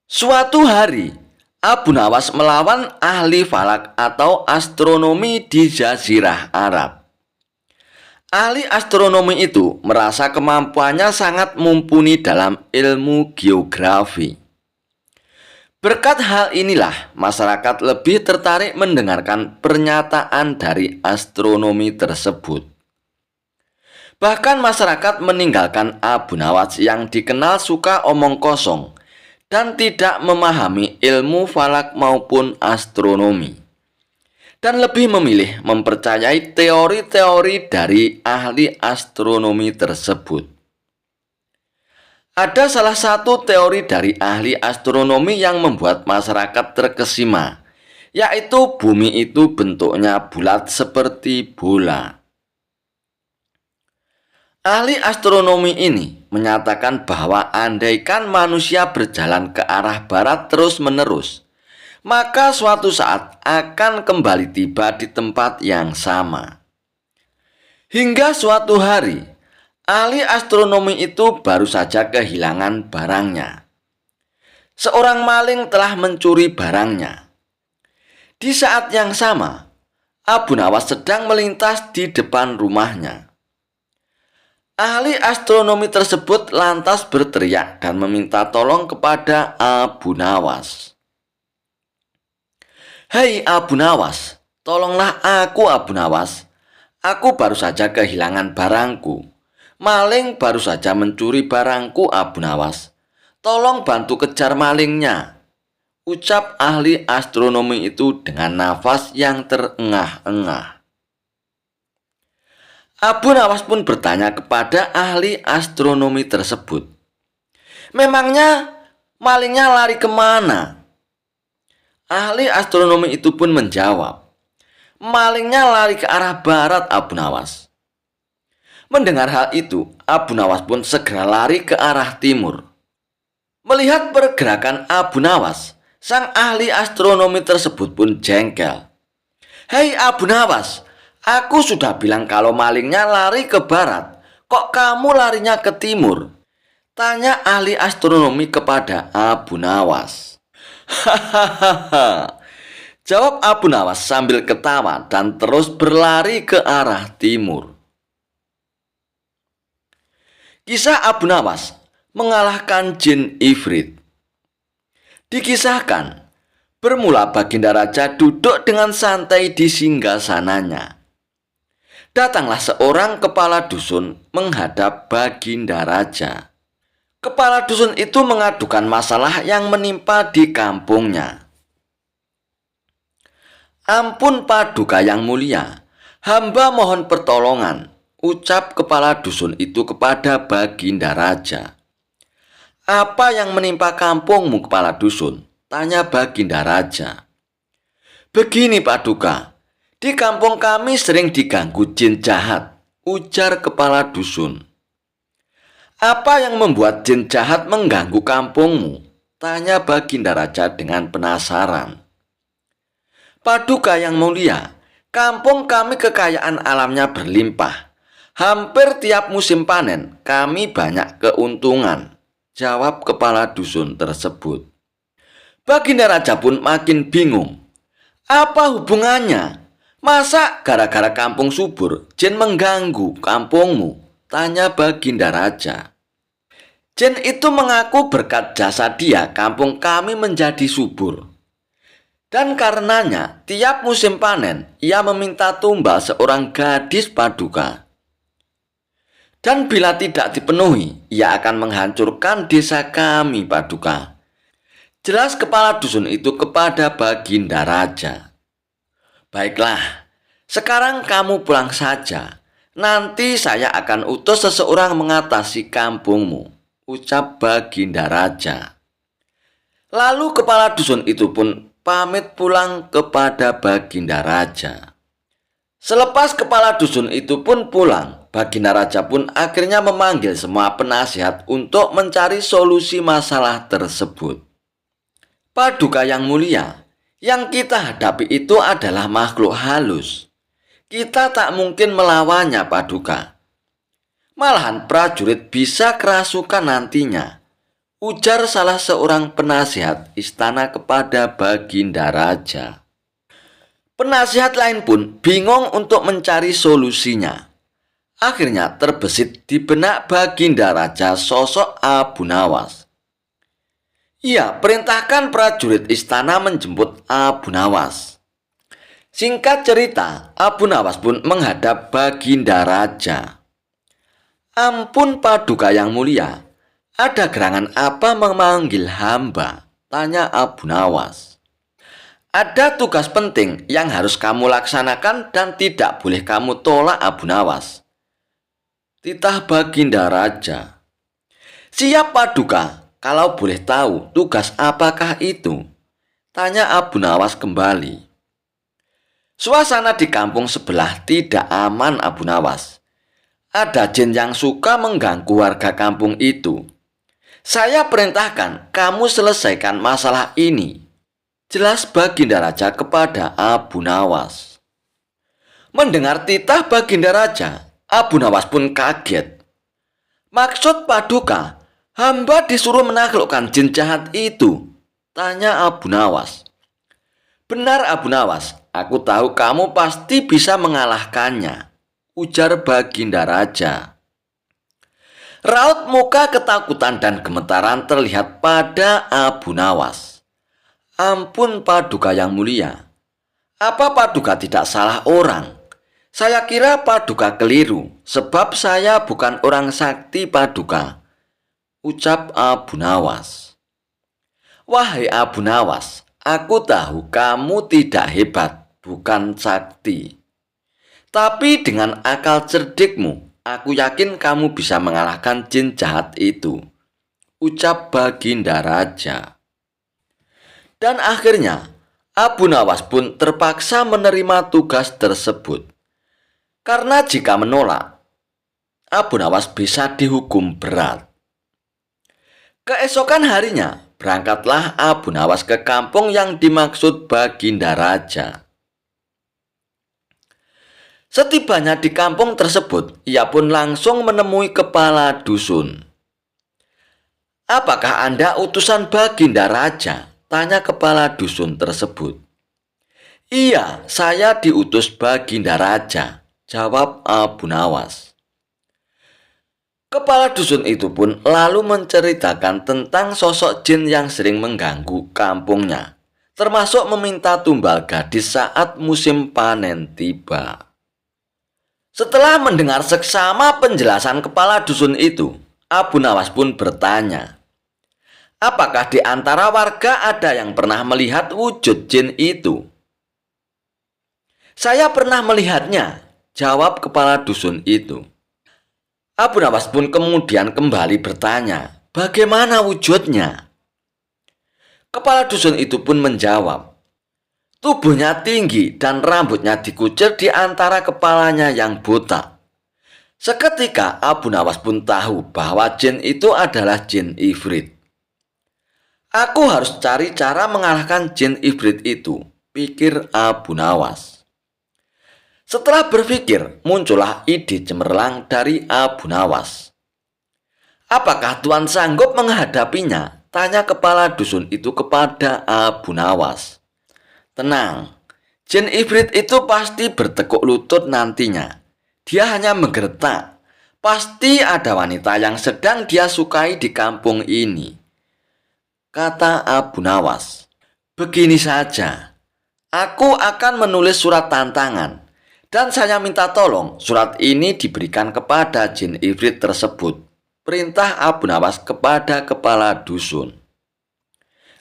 Suatu hari, Abu Nawas melawan ahli falak atau astronomi di Jazirah Arab. Ahli astronomi itu merasa kemampuannya sangat mumpuni dalam ilmu geografi. Berkat hal inilah, masyarakat lebih tertarik mendengarkan pernyataan dari astronomi tersebut. Bahkan masyarakat meninggalkan Abu Nawas yang dikenal suka omong kosong dan tidak memahami ilmu falak maupun astronomi, dan lebih memilih mempercayai teori-teori dari ahli astronomi tersebut. Ada salah satu teori dari ahli astronomi yang membuat masyarakat terkesima, yaitu bumi itu bentuknya bulat seperti bola. Ahli astronomi ini menyatakan bahwa andaikan manusia berjalan ke arah barat terus-menerus, maka suatu saat akan kembali tiba di tempat yang sama. Hingga suatu hari, ahli astronomi itu baru saja kehilangan barangnya. Seorang maling telah mencuri barangnya. Di saat yang sama, Abu Nawas sedang melintas di depan rumahnya. Ahli astronomi tersebut lantas berteriak dan meminta tolong kepada Abu Nawas. "Hei Abu Nawas, tolonglah aku Abu Nawas. Aku baru saja kehilangan barangku. Maling baru saja mencuri barangku Abu Nawas. Tolong bantu kejar malingnya," ucap ahli astronomi itu dengan nafas yang terengah-engah. Abu Nawas pun bertanya kepada ahli astronomi tersebut, "Memangnya malingnya lari kemana?" Ahli astronomi itu pun menjawab, "Malingnya lari ke arah barat Abu Nawas." Mendengar hal itu, Abu Nawas pun segera lari ke arah timur. Melihat pergerakan Abu Nawas, sang ahli astronomi tersebut pun jengkel. "Hei Abu Nawas, aku sudah bilang kalau malingnya lari ke barat. Kok kamu larinya ke timur?" tanya ahli astronomi kepada Abu Nawas. "Hahaha," jawab Abu Nawas sambil ketawa dan terus berlari ke arah timur. Kisah Abu Nawas mengalahkan jin Ifrit. Dikisahkan, bermula Baginda Raja duduk dengan santai di singgasananya. Datanglah seorang kepala dusun menghadap Baginda Raja. Kepala dusun itu mengadukan masalah yang menimpa di kampungnya. "Ampun Paduka yang mulia, hamba mohon pertolongan," ucap kepala dusun itu kepada Baginda Raja. "Apa yang menimpa kampungmu kepala dusun?" tanya Baginda Raja. "Begini Paduka, di kampung kami sering diganggu jin jahat," ujar kepala dusun. "Apa yang membuat jin jahat mengganggu kampungmu?" tanya Baginda Raja dengan penasaran. "Paduka yang mulia, kampung kami kekayaan alamnya berlimpah. Hampir tiap musim panen kami banyak keuntungan," jawab kepala dusun tersebut. Baginda Raja pun makin bingung. "Apa hubungannya? Masa gara-gara kampung subur jin mengganggu kampungmu?" tanya Baginda Raja. "Jin itu mengaku berkat jasa dia kampung kami menjadi subur. Dan karenanya tiap musim panen ia meminta tumbal seorang gadis Paduka. Dan bila tidak dipenuhi, ia akan menghancurkan desa kami Paduka," jelas kepala dusun itu kepada Baginda Raja. "Baiklah, sekarang kamu pulang saja. Nanti saya akan utus seseorang mengatasi kampungmu," ucap Baginda Raja. Lalu kepala dusun itu pun pamit pulang kepada Baginda Raja. Selepas kepala dusun itu pun pulang, Baginda Raja pun akhirnya memanggil semua penasihat untuk mencari solusi masalah tersebut. "Paduka yang mulia, yang kita hadapi itu adalah makhluk halus. Kita tak mungkin melawannya Paduka. Malahan prajurit bisa kerasukan nantinya," ujar salah seorang penasihat istana kepada Baginda Raja. Penasihat lain pun bingung untuk mencari solusinya. Akhirnya terbesit di benak Baginda Raja sosok Abu Nawas. Ia perintahkan prajurit istana menjemput Abu Nawas. Singkat cerita, Abu Nawas pun menghadap Baginda Raja. "Ampun Paduka yang mulia, ada gerangan apa memanggil hamba?" tanya Abu Nawas. "Ada tugas penting yang harus kamu laksanakan dan tidak boleh kamu tolak Abu Nawas," titah Baginda Raja. "Siap Paduka, kalau boleh tahu tugas apakah itu?" tanya Abu Nawas kembali. Suasana di kampung sebelah tidak aman Abu Nawas. Ada jin yang suka mengganggu warga kampung itu. "Saya perintahkan kamu selesaikan masalah ini," jelas Baginda Raja kepada Abu Nawas. Mendengar titah Baginda Raja, Abu Nawas pun kaget. "Maksud Paduka, hamba disuruh menaklukkan jin jahat itu?" tanya Abu Nawas. "Benar Abu Nawas, aku tahu kamu pasti bisa mengalahkannya," ujar Baginda Raja. Raut muka ketakutan dan gemetaran terlihat pada Abu Nawas. "Ampun Paduka yang mulia, apa Paduka tidak salah orang? Saya kira Paduka keliru, sebab saya bukan orang sakti Paduka," ucap Abu Nawas. "Wahai Abu Nawas, aku tahu kamu tidak hebat, bukan sakti. Tapi dengan akal cerdikmu, aku yakin kamu bisa mengalahkan jin jahat itu," ucap Baginda Raja. Dan akhirnya, Abu Nawas pun terpaksa menerima tugas tersebut. Karena jika menolak, Abu Nawas bisa dihukum berat. Keesokan harinya, berangkatlah Abu Nawas ke kampung yang dimaksud Baginda Raja. Setibanya di kampung tersebut, ia pun langsung menemui kepala dusun. "Apakah Anda utusan Baginda Raja?" tanya kepala dusun tersebut. "Iya, saya diutus Baginda Raja," jawab Abu Nawas. Kepala dusun itu pun lalu menceritakan tentang sosok jin yang sering mengganggu kampungnya, termasuk meminta tumbal gadis saat musim panen tiba. Setelah mendengar seksama penjelasan kepala dusun itu, Abu Nawas pun bertanya, "Apakah di antara warga ada yang pernah melihat wujud jin itu?" "Saya pernah melihatnya," jawab kepala dusun itu. Abu Nawas pun kemudian kembali bertanya, "Bagaimana wujudnya?" Kepala dusun itu pun menjawab, "Tubuhnya tinggi dan rambutnya dikucir di antara kepalanya yang botak." Seketika Abu Nawas pun tahu bahwa jin itu adalah jin ifrit. "Aku harus cari cara mengalahkan jin ifrit itu," pikir Abu Nawas. Setelah berpikir, muncullah ide cemerlang dari Abu Nawas. "Apakah Tuan sanggup menghadapinya?" tanya kepala dusun itu kepada Abu Nawas. "Tenang, jin ifrit itu pasti bertekuk lutut nantinya. Dia hanya menggertak. Pasti ada wanita yang sedang dia sukai di kampung ini," kata Abu Nawas. "Begini saja, aku akan menulis surat tantangan. Dan saya minta tolong surat ini diberikan kepada jin ifrit tersebut," perintah Abu Nawas kepada kepala dusun.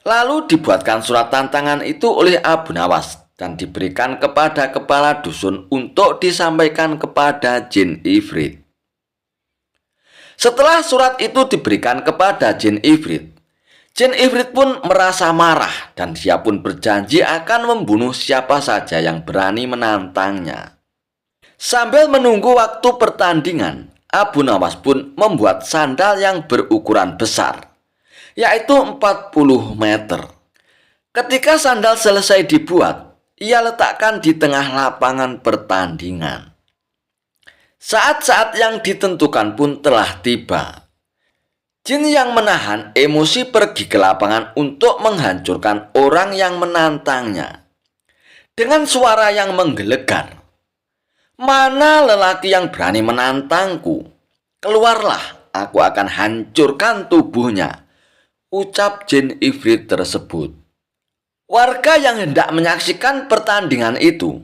Lalu dibuatkan surat tantangan itu oleh Abu Nawas dan diberikan kepada kepala dusun untuk disampaikan kepada jin ifrit. Setelah surat itu diberikan kepada jin ifrit pun merasa marah dan dia pun berjanji akan membunuh siapa saja yang berani menantangnya. Sambil menunggu waktu pertandingan, Abu Nawas pun membuat sandal yang berukuran besar, yaitu 40 meter. Ketika sandal selesai dibuat, ia letakkan di tengah lapangan pertandingan. Saat-saat yang ditentukan pun telah tiba. Jin yang menahan emosi pergi ke lapangan untuk menghancurkan orang yang menantangnya. Dengan suara yang menggelegar, "Mana lelaki yang berani menantangku? Keluarlah, aku akan hancurkan tubuhnya," ucap jin ifrit tersebut. Warga yang hendak menyaksikan pertandingan itu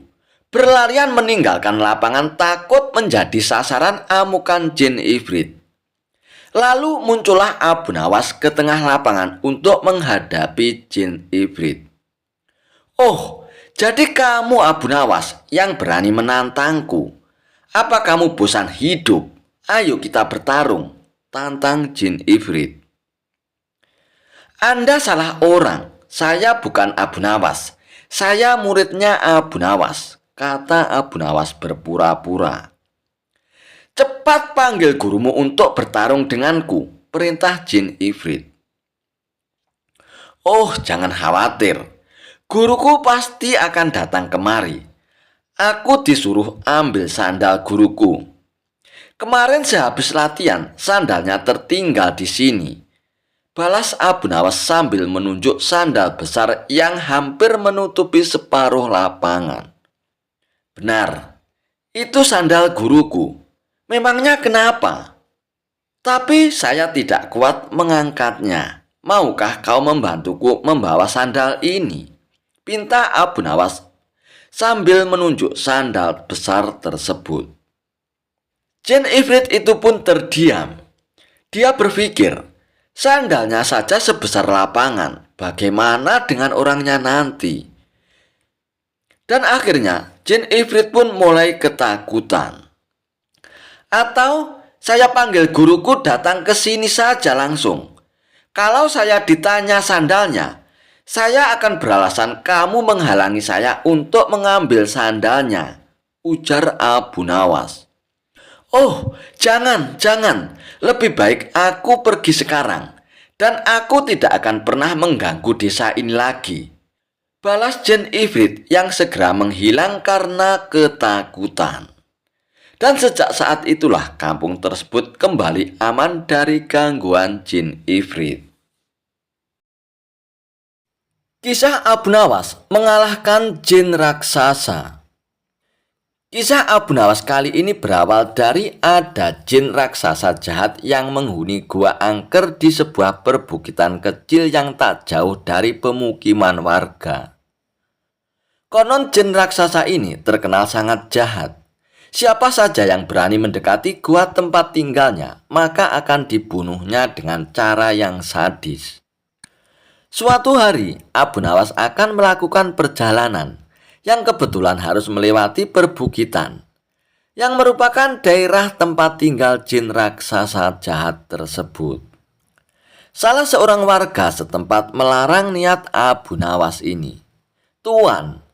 berlarian meninggalkan lapangan takut menjadi sasaran amukan jin ifrit. Lalu muncullah Abu Nawas ke tengah lapangan untuk menghadapi jin ifrit. "Oh, jadi kamu Abu Nawas yang berani menantangku. Apa kamu bosan hidup? Ayo kita bertarung," tantang jin ifrit. "Anda salah orang. Saya bukan Abu Nawas. Saya muridnya Abu Nawas," kata Abu Nawas berpura-pura. "Cepat panggil gurumu untuk bertarung denganku," perintah jin ifrit. "Oh, jangan khawatir. Guruku pasti akan datang kemari. Aku disuruh ambil sandal guruku. Kemarin sehabis latihan, sandalnya tertinggal di sini," balas Abu Nawas sambil menunjuk sandal besar yang hampir menutupi separuh lapangan. "Benar, itu sandal guruku. Memangnya kenapa? Tapi saya tidak kuat mengangkatnya. Maukah kau membantuku membawa sandal ini?" pinta Abu Nawas sambil menunjuk sandal besar tersebut. Jin ifrit itu pun terdiam. Dia berpikir, sandalnya saja sebesar lapangan, bagaimana dengan orangnya nanti? Dan akhirnya jin ifrit pun mulai ketakutan. "Atau saya panggil guruku datang ke sini saja langsung. Kalau saya ditanya sandalnya, saya akan beralasan kamu menghalangi saya untuk mengambil sandalnya," ujar Abu Nawas. "Oh, jangan. Lebih baik aku pergi sekarang. Dan aku tidak akan pernah mengganggu desa ini lagi," balas jin ifrit yang segera menghilang karena ketakutan. Dan sejak saat itulah kampung tersebut kembali aman dari gangguan jin ifrit. Kisah Abu Nawas mengalahkan jin raksasa. Kisah Abu Nawas kali ini berawal dari ada jin raksasa jahat yang menghuni gua angker di sebuah perbukitan kecil yang tak jauh dari pemukiman warga. Konon jin raksasa ini terkenal sangat jahat. Siapa saja yang berani mendekati gua tempat tinggalnya, maka akan dibunuhnya dengan cara yang sadis. Suatu hari, Abu Nawas akan melakukan perjalanan yang kebetulan harus melewati perbukitan, yang merupakan daerah tempat tinggal jin raksasa jahat tersebut. Salah seorang warga setempat melarang niat Abu Nawas ini. "Tuan,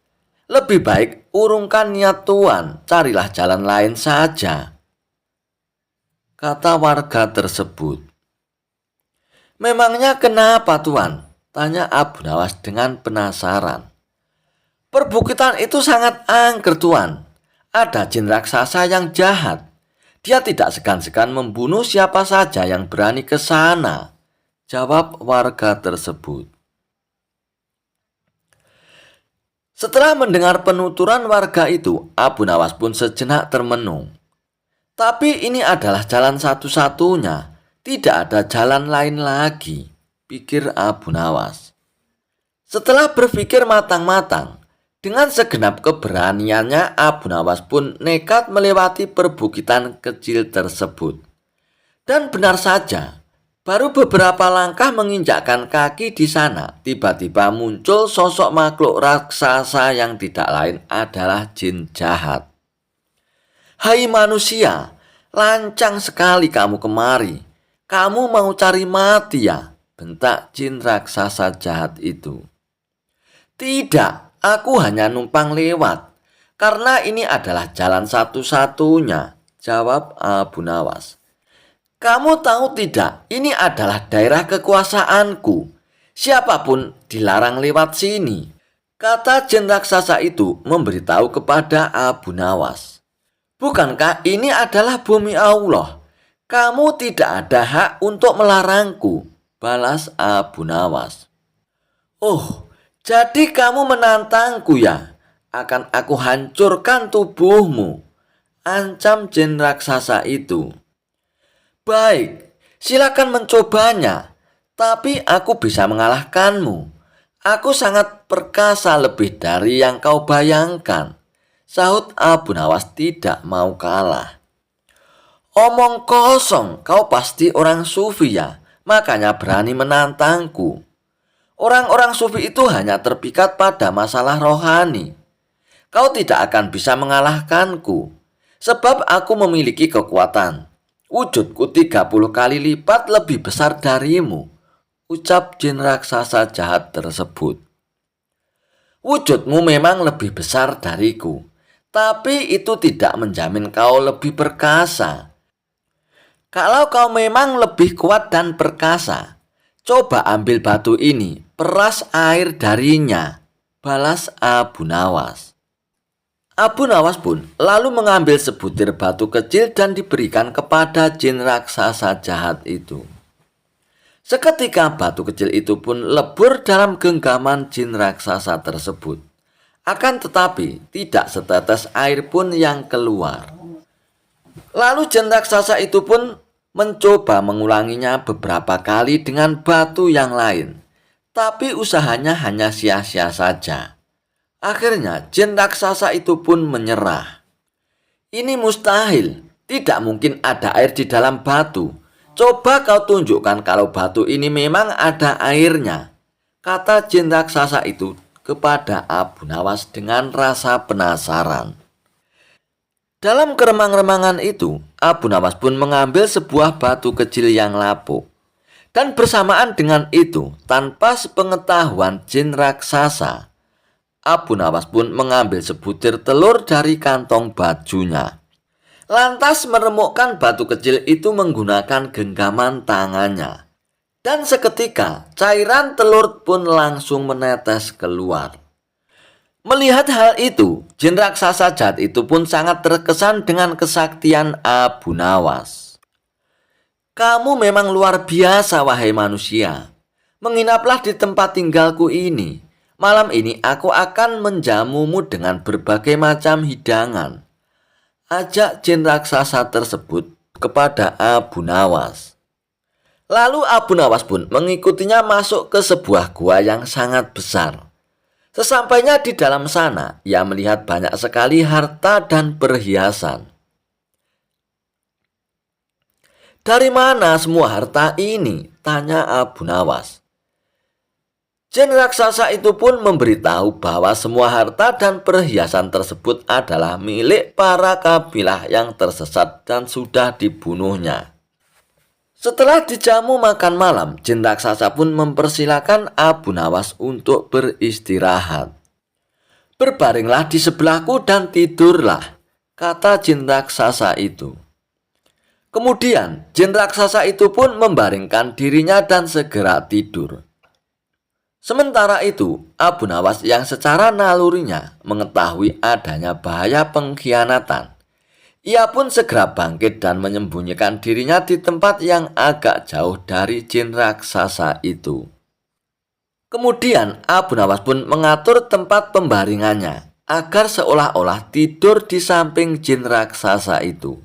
lebih baik urungkan niat Tuan, carilah jalan lain saja," kata warga tersebut. "Memangnya kenapa Tuan?" tanya Abu Nawas dengan penasaran. "Perbukitan itu sangat angker Tuan. Ada jin raksasa yang jahat. Dia tidak segan-segan membunuh siapa saja yang berani ke sana," jawab warga tersebut. Setelah mendengar penuturan warga itu, Abu Nawas pun sejenak termenung. Tapi ini adalah jalan satu-satunya, tidak ada jalan lain lagi, pikir Abu Nawas. Setelah berpikir matang-matang, dengan segenap keberaniannya Abu Nawas pun nekat melewati perbukitan kecil tersebut. Dan benar saja, baru beberapa langkah menginjakkan kaki di sana, tiba-tiba muncul sosok makhluk raksasa yang tidak lain adalah jin jahat. "Hai manusia, lancang sekali kamu kemari. Kamu mau cari mati ya?" bentak jin raksasa jahat itu. "Tidak, aku hanya numpang lewat. Karena ini adalah jalan satu-satunya," jawab Abu Nawas. "Kamu tahu tidak, ini adalah daerah kekuasaanku. Siapapun dilarang lewat sini," kata jin raksasa itu memberitahu kepada Abu Nawas. "Bukankah ini adalah bumi Allah? Kamu tidak ada hak untuk melarangku, balas Abu Nawas. Oh, jadi kamu menantangku ya? Akan aku hancurkan tubuhmu, ancam jin raksasa itu. Baik, silakan mencobanya, tapi aku bisa mengalahkanmu. Aku sangat perkasa lebih dari yang kau bayangkan, sahut Abu Nawas tidak mau kalah. Omong kosong, kau pasti orang sufi ya, makanya berani menantangku. Orang-orang sufi itu hanya terpikat pada masalah rohani. Kau tidak akan bisa mengalahkanku, sebab aku memiliki kekuatan. Wujudku 30 kali lipat lebih besar darimu, ucap jin raksasa jahat tersebut. Wujudmu memang lebih besar dariku, tapi itu tidak menjamin kau lebih perkasa. Kalau kau memang lebih kuat dan perkasa, coba ambil batu ini, peras air darinya, balas Abu Nawas. Abu Nawas pun lalu mengambil sebutir batu kecil dan diberikan kepada jin raksasa jahat itu. Seketika batu kecil itu pun lebur dalam genggaman jin raksasa tersebut. Akan tetapi tidak setetes air pun yang keluar. Lalu jin raksasa itu pun mencoba mengulanginya beberapa kali dengan batu yang lain. Tapi usahanya hanya sia-sia saja. Akhirnya jin raksasa itu pun menyerah. Ini mustahil, tidak mungkin ada air di dalam batu. Coba kau tunjukkan kalau batu ini memang ada airnya, kata jin raksasa itu kepada Abu Nawas dengan rasa penasaran. Dalam keremang-remangan itu, Abu Nawas pun mengambil sebuah batu kecil yang lapuk. Dan bersamaan dengan itu, tanpa sepengetahuan jin raksasa, Abu Nawas pun mengambil sebutir telur dari kantong bajunya. Lantas meremukkan batu kecil itu menggunakan genggaman tangannya. Dan seketika cairan telur pun langsung menetes keluar. Melihat hal itu, jin raksasa jahat itu pun sangat terkesan dengan kesaktian Abu Nawas. Kamu memang luar biasa wahai manusia. Menginaplah di tempat tinggalku ini. Malam ini aku akan menjamumu dengan berbagai macam hidangan, ajak jin raksasa tersebut kepada Abu Nawas. Lalu Abu Nawas pun mengikutinya masuk ke sebuah gua yang sangat besar. Sesampainya di dalam sana, ia melihat banyak sekali harta dan perhiasan. Dari mana semua harta ini? Tanya Abu Nawas. Jin raksasa itu pun memberitahu bahwa semua harta dan perhiasan tersebut adalah milik para kabilah yang tersesat dan sudah dibunuhnya. Setelah dijamu makan malam, jin raksasa pun mempersilahkan Abu Nawas untuk beristirahat. Berbaringlah di sebelahku dan tidurlah, kata jin raksasa itu. Kemudian jin raksasa itu pun membaringkan dirinya dan segera tidur. Sementara itu, Abu Nawas yang secara nalurinya mengetahui adanya bahaya pengkhianatan. Ia pun segera bangkit dan menyembunyikan dirinya di tempat yang agak jauh dari jin raksasa itu. Kemudian Abu Nawas pun mengatur tempat pembaringannya agar seolah-olah tidur di samping jin raksasa itu.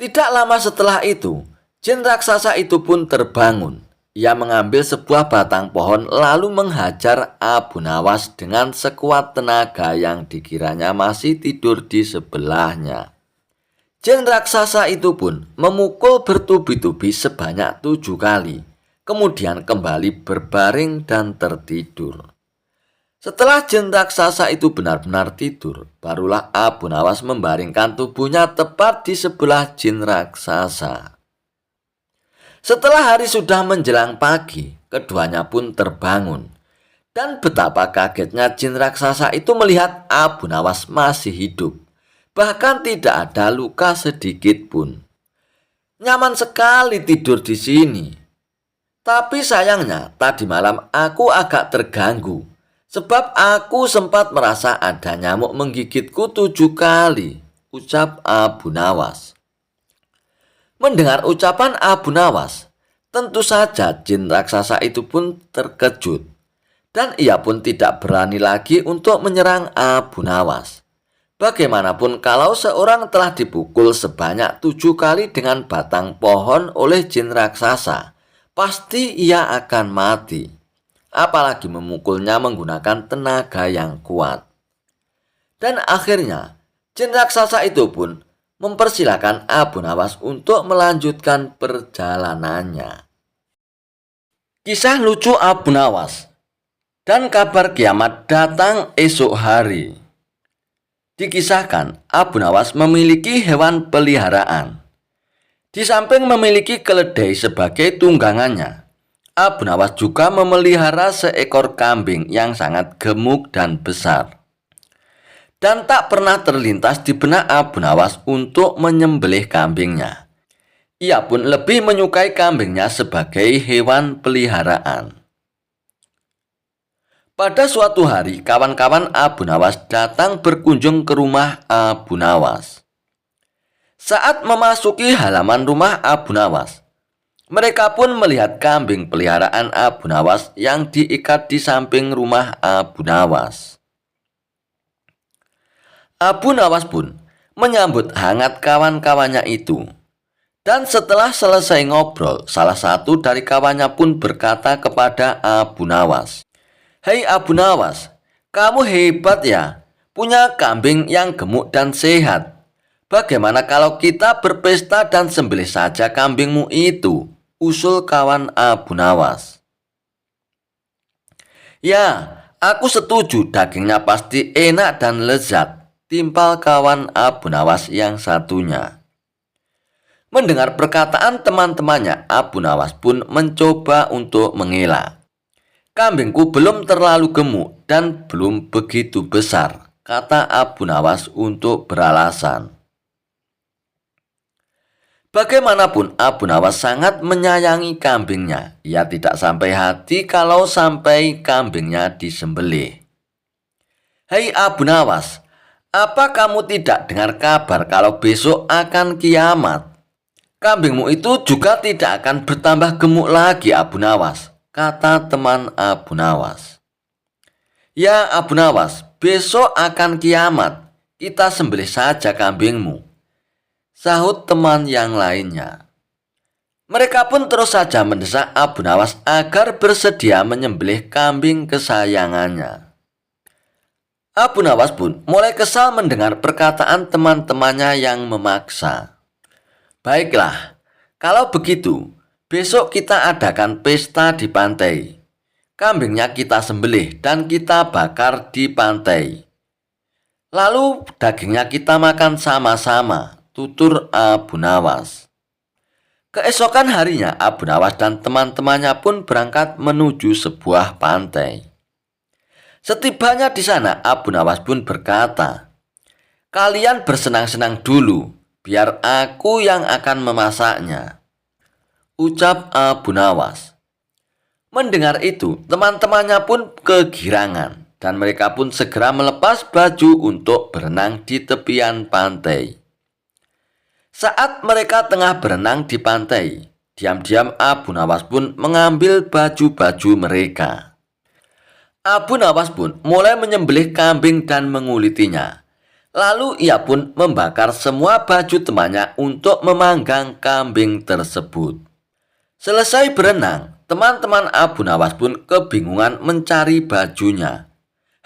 Tidak lama setelah itu, jin raksasa itu pun terbangun. Ia mengambil sebuah batang pohon lalu menghajar Abu Nawas dengan sekuat tenaga yang dikiranya masih tidur di sebelahnya. Jin raksasa itu pun memukul bertubi-tubi sebanyak 7 kali, kemudian kembali berbaring dan tertidur. Setelah jin raksasa itu benar-benar tidur, barulah Abu Nawas membaringkan tubuhnya tepat di sebelah jin raksasa. Setelah hari sudah menjelang pagi, keduanya pun terbangun. Dan betapa kagetnya jin raksasa itu melihat Abu Nawas masih hidup. Bahkan tidak ada luka sedikit pun. Nyaman sekali tidur di sini. Tapi sayangnya tadi malam aku agak terganggu. Sebab aku sempat merasa ada nyamuk menggigitku 7 kali, ucap Abu Nawas. Mendengar ucapan Abu Nawas, tentu saja jin raksasa itu pun terkejut. Dan ia pun tidak berani lagi untuk menyerang Abu Nawas. Bagaimanapun kalau seorang telah dipukul sebanyak 7 kali dengan batang pohon oleh jin raksasa, pasti ia akan mati. Apalagi memukulnya menggunakan tenaga yang kuat. Dan akhirnya, jin raksasa itu pun mempersilahkan Abu Nawas untuk melanjutkan perjalanannya. Kisah lucu Abu Nawas dan kabar kiamat datang esok hari. Dikisahkan Abu Nawas memiliki hewan peliharaan. Di samping memiliki keledai sebagai tunggangannya, Abu Nawas juga memelihara seekor kambing yang sangat gemuk dan besar. Dan tak pernah terlintas di benak Abu Nawas untuk menyembelih kambingnya. Ia pun lebih menyukai kambingnya sebagai hewan peliharaan. Pada suatu hari, kawan-kawan Abu Nawas datang berkunjung ke rumah Abu Nawas. Saat memasuki halaman rumah Abu Nawas, mereka pun melihat kambing peliharaan Abu Nawas yang diikat di samping rumah Abu Nawas. Abu Nawas pun menyambut hangat kawan-kawannya itu. Dan setelah selesai ngobrol, salah satu dari kawannya pun berkata kepada Abu Nawas, "Hei Abu Nawas, kamu hebat ya, punya kambing yang gemuk dan sehat. Bagaimana kalau kita berpesta dan sembelih saja kambingmu itu?" usul kawan Abu Nawas. "Ya, aku setuju, dagingnya pasti enak dan lezat," timpal kawan Abu Nawas yang satunya. Mendengar perkataan teman-temannya, Abu Nawas pun mencoba untuk mengelak. "Kambingku belum terlalu gemuk dan belum begitu besar," kata Abu Nawas untuk beralasan. Bagaimanapun Abu Nawas sangat menyayangi kambingnya. Ia tidak sampai hati kalau sampai kambingnya disembelih. "Hei Abu Nawas, apa kamu tidak dengar kabar kalau besok akan kiamat? Kambingmu itu juga tidak akan bertambah gemuk lagi Abu Nawas," kata teman Abu Nawas. "Ya Abu Nawas, besok akan kiamat. Kita sembelih saja kambingmu," sahut teman yang lainnya. Mereka pun terus saja mendesak Abu Nawas agar bersedia menyembelih kambing kesayangannya. Abu Nawas pun mulai kesal mendengar perkataan teman-temannya yang memaksa. "Baiklah, kalau begitu, besok kita adakan pesta di pantai. Kambingnya kita sembelih dan kita bakar di pantai. Lalu dagingnya kita makan sama-sama," tutur Abu Nawas. Keesokan harinya, Abu Nawas dan teman-temannya pun berangkat menuju sebuah pantai. Setibanya di sana, Abu Nawas pun berkata, "Kalian bersenang-senang dulu, biar aku yang akan memasaknya," ucap Abu Nawas. Mendengar itu, teman-temannya pun kegirangan dan mereka pun segera melepas baju untuk berenang di tepian pantai. Saat mereka tengah berenang di pantai, diam-diam Abu Nawas pun mengambil baju-baju mereka. Abu Nawas pun mulai menyembelih kambing dan mengulitinya. Lalu ia pun membakar semua baju temannya untuk memanggang kambing tersebut. Selesai berenang, teman-teman Abu Nawas pun kebingungan mencari bajunya.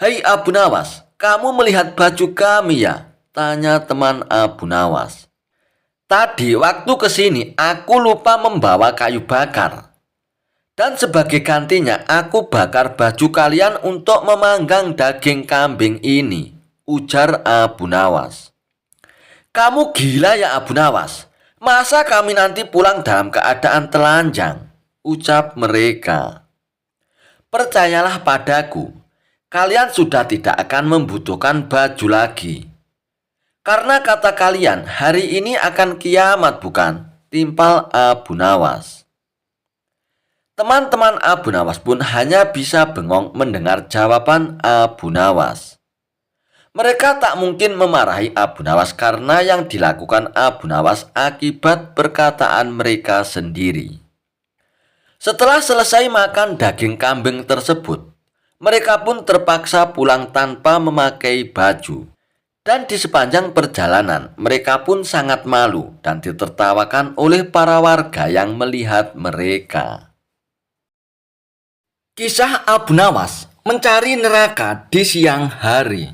"Hei Abu Nawas, kamu melihat baju kami ya?" tanya teman Abu Nawas. "Tadi waktu kesini aku lupa membawa kayu bakar. Dan sebagai gantinya aku bakar baju kalian untuk memanggang daging kambing ini," ujar Abu Nawas. "Kamu gila ya Abu Nawas? Masa kami nanti pulang dalam keadaan telanjang?" ucap mereka. "Percayalah padaku, kalian sudah tidak akan membutuhkan baju lagi. Karena kata kalian hari ini akan kiamat bukan?" timpal Abu Nawas. Teman-teman Abu Nawas pun hanya bisa bengong mendengar jawaban Abu Nawas. Mereka tak mungkin memarahi Abu Nawas karena yang dilakukan Abu Nawas akibat perkataan mereka sendiri. Setelah selesai makan daging kambing tersebut, mereka pun terpaksa pulang tanpa memakai baju. Dan di sepanjang perjalanan, mereka pun sangat malu dan ditertawakan oleh para warga yang melihat mereka. Kisah Abu Nawas mencari neraka di siang hari.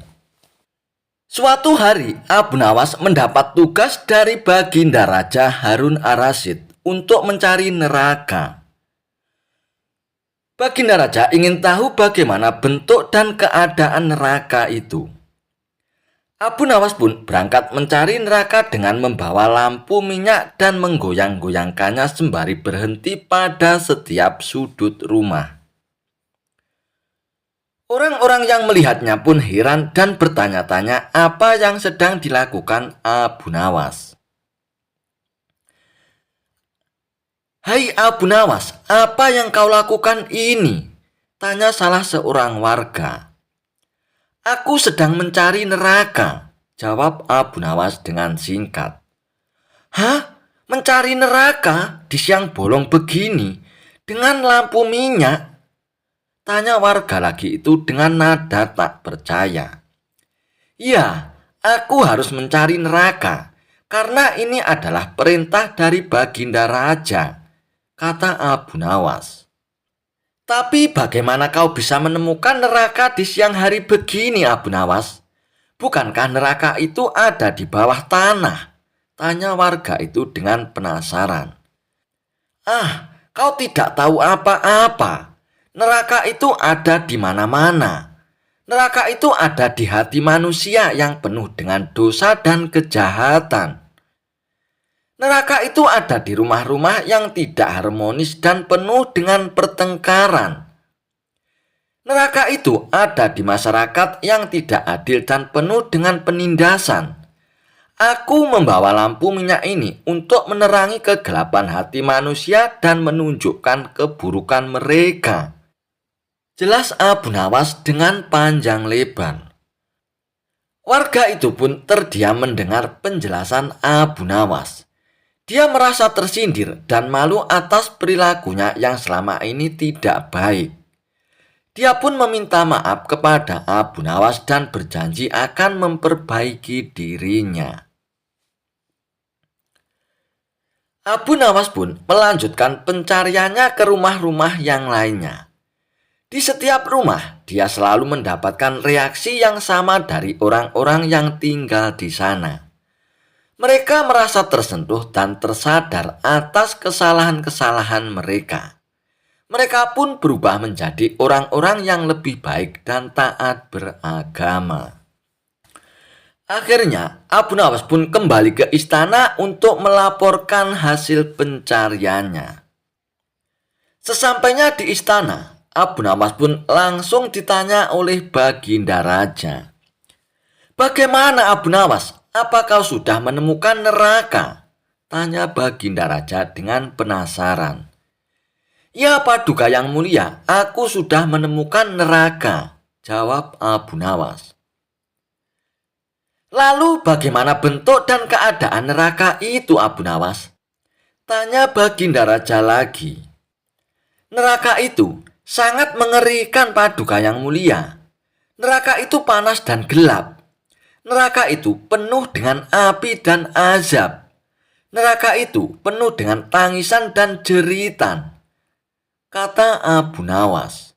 Suatu hari, Abu Nawas mendapat tugas dari Baginda Raja Harun ar-Rasyid untuk mencari neraka. Baginda Raja ingin tahu bagaimana bentuk dan keadaan neraka itu. Abu Nawas pun berangkat mencari neraka dengan membawa lampu minyak dan menggoyang-goyangkannya sembari berhenti pada setiap sudut rumah. Orang-orang yang melihatnya pun heran dan bertanya-tanya apa yang sedang dilakukan Abu Nawas. "Hai Abu Nawas, apa yang kau lakukan ini?" tanya salah seorang warga. "Aku sedang mencari neraka," jawab Abu Nawas dengan singkat. "Hah? Mencari neraka di siang bolong begini dengan lampu minyak?" tanya warga lagi itu dengan nada tak percaya. "Ya, aku harus mencari neraka karena ini adalah perintah dari Baginda Raja," kata Abu Nawas. "Tapi bagaimana kau bisa menemukan neraka di siang hari begini, Abu Nawas? Bukankah neraka itu ada di bawah tanah?" tanya warga itu dengan penasaran. "Ah, kau tidak tahu apa-apa. Neraka itu ada di mana-mana. Neraka itu ada di hati manusia yang penuh dengan dosa dan kejahatan. Neraka itu ada di rumah-rumah yang tidak harmonis dan penuh dengan pertengkaran. Neraka itu ada di masyarakat yang tidak adil dan penuh dengan penindasan. Aku membawa lampu minyak ini untuk menerangi kegelapan hati manusia dan menunjukkan keburukan mereka," jelas Abu Nawas dengan panjang lebar. Warga itu pun terdiam mendengar penjelasan Abu Nawas. Dia merasa tersindir dan malu atas perilakunya yang selama ini tidak baik. Dia pun meminta maaf kepada Abu Nawas dan berjanji akan memperbaiki dirinya. Abu Nawas pun melanjutkan pencariannya ke rumah-rumah yang lainnya. Di setiap rumah, dia selalu mendapatkan reaksi yang sama dari orang-orang yang tinggal di sana. Mereka merasa tersentuh dan tersadar atas kesalahan-kesalahan mereka. Mereka pun berubah menjadi orang-orang yang lebih baik dan taat beragama. Akhirnya, Abu Nawas pun kembali ke istana untuk melaporkan hasil pencariannya. Sesampainya di istana, Abu Nawas pun langsung ditanya oleh Baginda Raja. "Bagaimana Abu Nawas? Apa kau sudah menemukan neraka?" tanya Baginda Raja dengan penasaran. "Ya Paduka yang mulia, aku sudah menemukan neraka," jawab Abu Nawas. "Lalu bagaimana bentuk dan keadaan neraka itu, Abu Nawas?" tanya Baginda Raja lagi. "Neraka itu sangat mengerikan, Paduka yang mulia. Neraka itu panas dan gelap. Neraka itu penuh dengan api dan azab. Neraka itu penuh dengan tangisan dan jeritan," kata Abu Nawas.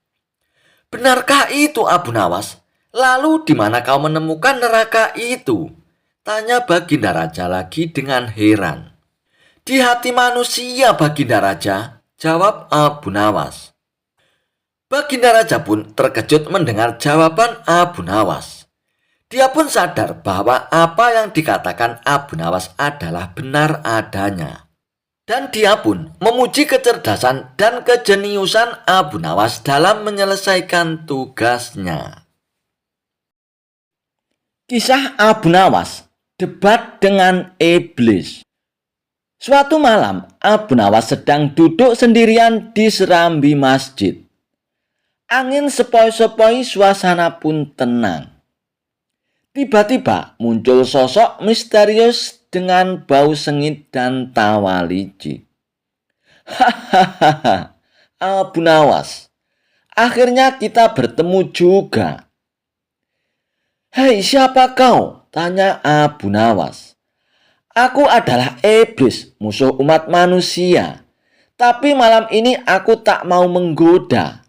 "Benarkah itu, Abu Nawas? Lalu di mana kau menemukan neraka itu?" tanya Baginda Raja lagi dengan heran. "Di hati manusia, Baginda Raja," jawab Abu Nawas. Baginda Raja pun terkejut mendengar jawaban Abu Nawas. Dia pun sadar bahwa apa yang dikatakan Abu Nawas adalah benar adanya. Dan dia pun memuji kecerdasan dan kejeniusan Abu Nawas dalam menyelesaikan tugasnya. Kisah Abu Nawas, debat dengan iblis. Suatu malam, Abu Nawas sedang duduk sendirian di serambi masjid. Angin sepoi-sepoi, suasana pun tenang. Tiba-tiba muncul sosok misterius dengan bau sengit dan tawa licik. Hahaha, Abu Nawas, akhirnya kita bertemu juga. Hei, siapa kau? Tanya Abu Nawas. Aku adalah iblis, musuh umat manusia. Tapi malam ini aku tak mau menggoda.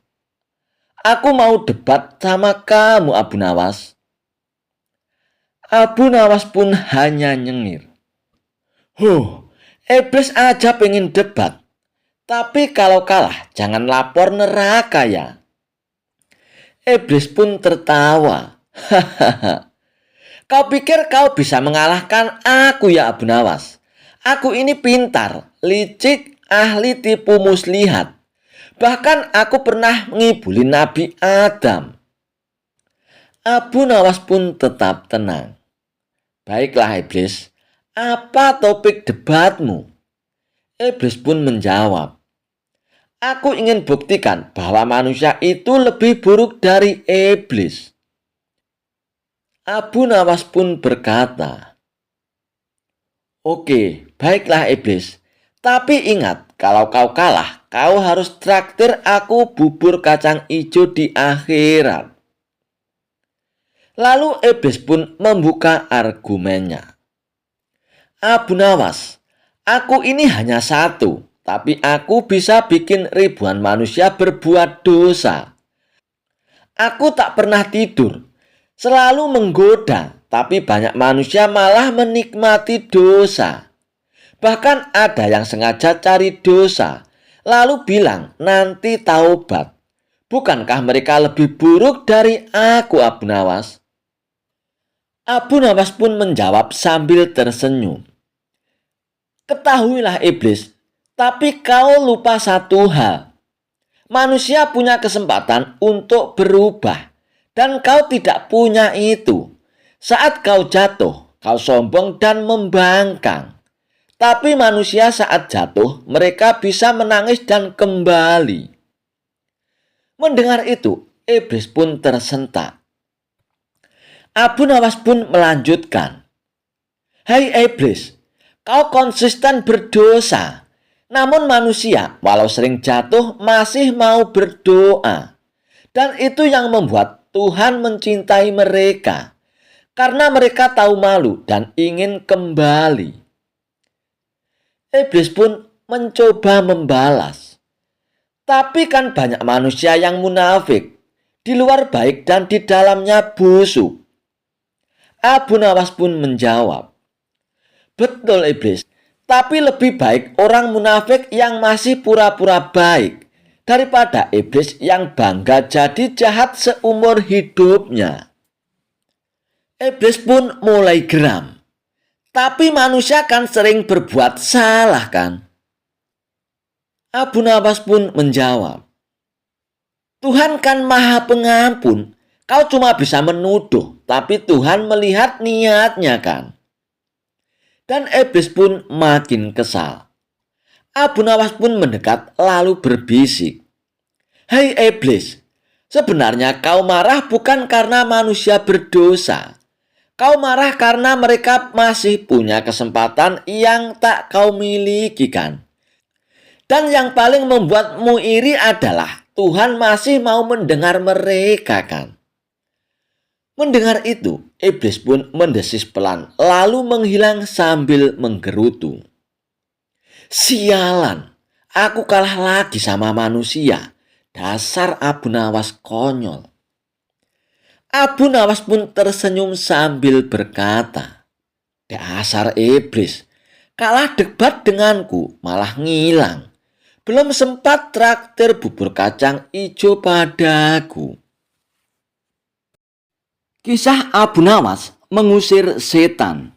Aku mau debat sama kamu, Abu Nawas. Abu Nawas pun hanya nyengir. Iblis aja pengen debat. Tapi kalau kalah, jangan lapor neraka ya. Iblis pun tertawa. Hahaha. Kau pikir kau bisa mengalahkan aku ya Abu Nawas? Aku ini pintar, licik, ahli tipu muslihat. Bahkan aku pernah ngibulin Nabi Adam. Abu Nawas pun tetap tenang. Baiklah Iblis, apa topik debatmu? Iblis pun menjawab. Aku ingin buktikan bahwa manusia itu lebih buruk dari iblis. Abu Nawas pun berkata, Oke, baiklah iblis. Tapi ingat, kalau kau kalah, kau harus traktir aku bubur kacang ijo di akhirat. Lalu iblis pun membuka argumennya. Abu Nawas, aku ini hanya satu, tapi aku bisa bikin ribuan manusia berbuat dosa. Aku tak pernah tidur. Selalu menggoda, tapi banyak manusia malah menikmati dosa. Bahkan ada yang sengaja cari dosa, lalu bilang nanti taubat. Bukankah mereka lebih buruk dari aku, Abu Nawas? Abu Nawas pun menjawab sambil tersenyum. Ketahuilah iblis, tapi kau lupa satu hal. Manusia punya kesempatan untuk berubah. Dan kau tidak punya itu. Saat kau jatuh, kau sombong dan membangkang. Tapi manusia saat jatuh, mereka bisa menangis dan kembali. Mendengar itu, iblis pun tersentak. Abu Nawas pun melanjutkan. Hai iblis, kau konsisten berdosa. Namun manusia, walau sering jatuh, masih mau berdoa. Dan itu yang membuat Tuhan mencintai mereka karena mereka tahu malu dan ingin kembali. Iblis pun mencoba membalas. Tapi kan banyak manusia yang munafik, di luar baik dan di dalamnya busuk. Abu Nawas pun menjawab, betul iblis, tapi lebih baik orang munafik yang masih pura-pura baik daripada iblis yang bangga jadi jahat seumur hidupnya. Iblis pun mulai geram. Tapi manusia kan sering berbuat salah kan? Abu Nawas pun menjawab. Tuhan kan maha pengampun. Kau cuma bisa menuduh, tapi Tuhan melihat niatnya kan? Dan iblis pun makin kesal. Abu Nawas pun mendekat lalu berbisik. Hai iblis, sebenarnya kau marah bukan karena manusia berdosa. Kau marah karena mereka masih punya kesempatan yang tak kau miliki kan? Dan yang paling membuatmu iri adalah Tuhan masih mau mendengar mereka kan? Mendengar itu, iblis pun mendesis pelan lalu menghilang sambil menggerutu. Sialan, aku kalah lagi sama manusia. Dasar Abu Nawas konyol. Abu Nawas pun tersenyum sambil berkata, dasar iblis, kalah debat denganku malah ngilang. Belum sempat traktir bubur kacang ijo padaku. Kisah Abu Nawas mengusir setan.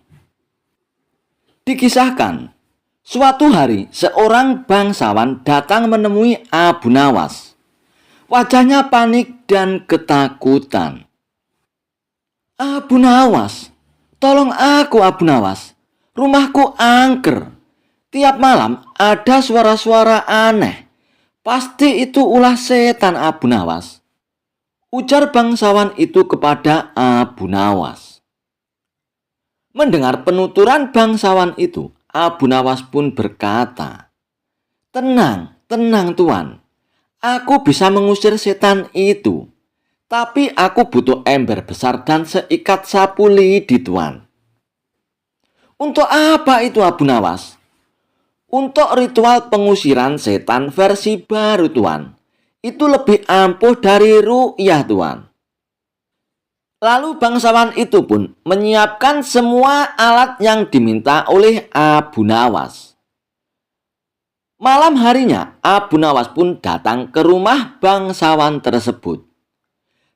Dikisahkan, suatu hari, seorang bangsawan datang menemui Abu Nawas. Wajahnya panik dan ketakutan. Abu Nawas, tolong aku Abu Nawas. Rumahku angker. Tiap malam ada suara-suara aneh. Pasti itu ulah setan Abu Nawas. Ujar bangsawan itu kepada Abu Nawas. Mendengar penuturan bangsawan itu, Abu Nawas pun berkata, "Tenang, tenang Tuan. Aku bisa mengusir setan itu. Tapi aku butuh ember besar dan seikat sapu lidi, Tuan." "Untuk apa itu, Abu Nawas?" "Untuk ritual pengusiran setan versi baru, Tuan. Itu lebih ampuh dari ru'yah, Tuan." Lalu bangsawan itu pun menyiapkan semua alat yang diminta oleh Abu Nawas. Malam harinya, Abu Nawas pun datang ke rumah bangsawan tersebut.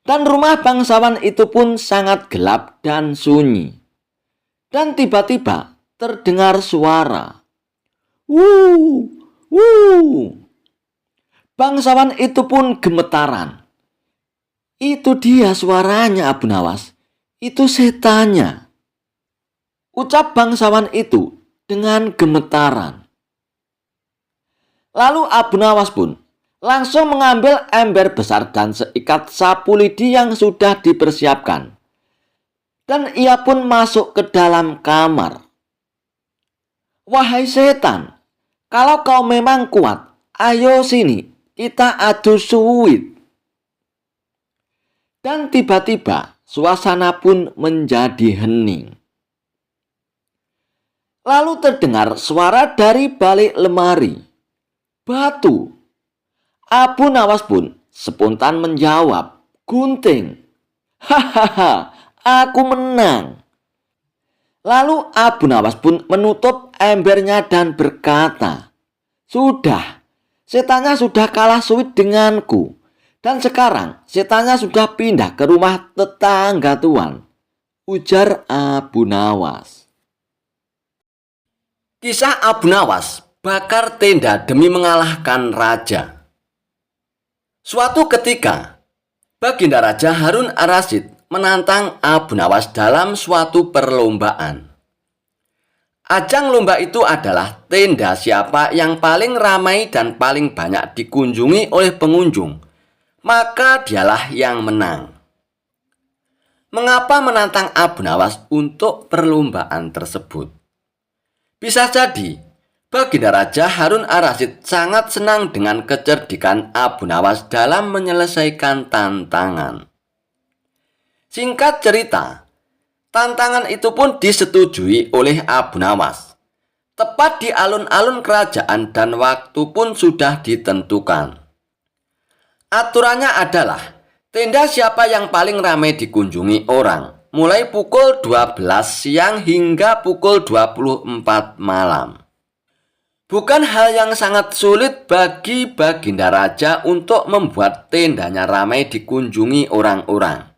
Dan rumah bangsawan itu pun sangat gelap dan sunyi. Dan tiba-tiba terdengar suara. Wuh, wuh. Bangsawan itu pun gemetaran. "Itu dia suaranya, Abu Nawas. Itu setannya," ucap bangsawan itu dengan gemetaran. Lalu Abu Nawas pun langsung mengambil ember besar dan seikat sapu lidi yang sudah dipersiapkan. Dan ia pun masuk ke dalam kamar. "Wahai setan, kalau kau memang kuat, ayo sini, kita adu suit." Dan tiba-tiba suasana pun menjadi hening. Lalu terdengar suara dari balik lemari. "Batu." Abu Nawas pun spontan menjawab, "Gunting." "Hahaha, aku menang." Lalu Abu Nawas pun menutup embernya dan berkata, "Sudah, setannya sudah kalah suit denganku. Dan sekarang setannya sudah pindah ke rumah tetangga, Tuan," ujar Abu Nawas. Kisah Abu Nawas bakar tenda demi mengalahkan raja. Suatu ketika, Baginda Raja Harun Ar-Rasyid menantang Abu Nawas dalam suatu perlombaan. Ajang lomba itu adalah tenda siapa yang paling ramai dan paling banyak dikunjungi oleh pengunjung, maka dialah yang menang. Mengapa menantang Abu Nawas untuk perlombaan tersebut? Bisa jadi Baginda Raja Harun Ar-Rasyid sangat senang dengan kecerdikan Abu Nawas dalam menyelesaikan tantangan. Singkat cerita, tantangan itu pun disetujui oleh Abu Nawas. Tepat di alun-alun kerajaan dan waktu pun sudah ditentukan. Aturannya adalah tenda siapa yang paling ramai dikunjungi orang, mulai pukul 12 siang hingga pukul 24 malam. Bukan hal yang sangat sulit bagi Baginda Raja untuk membuat tendanya ramai dikunjungi orang-orang.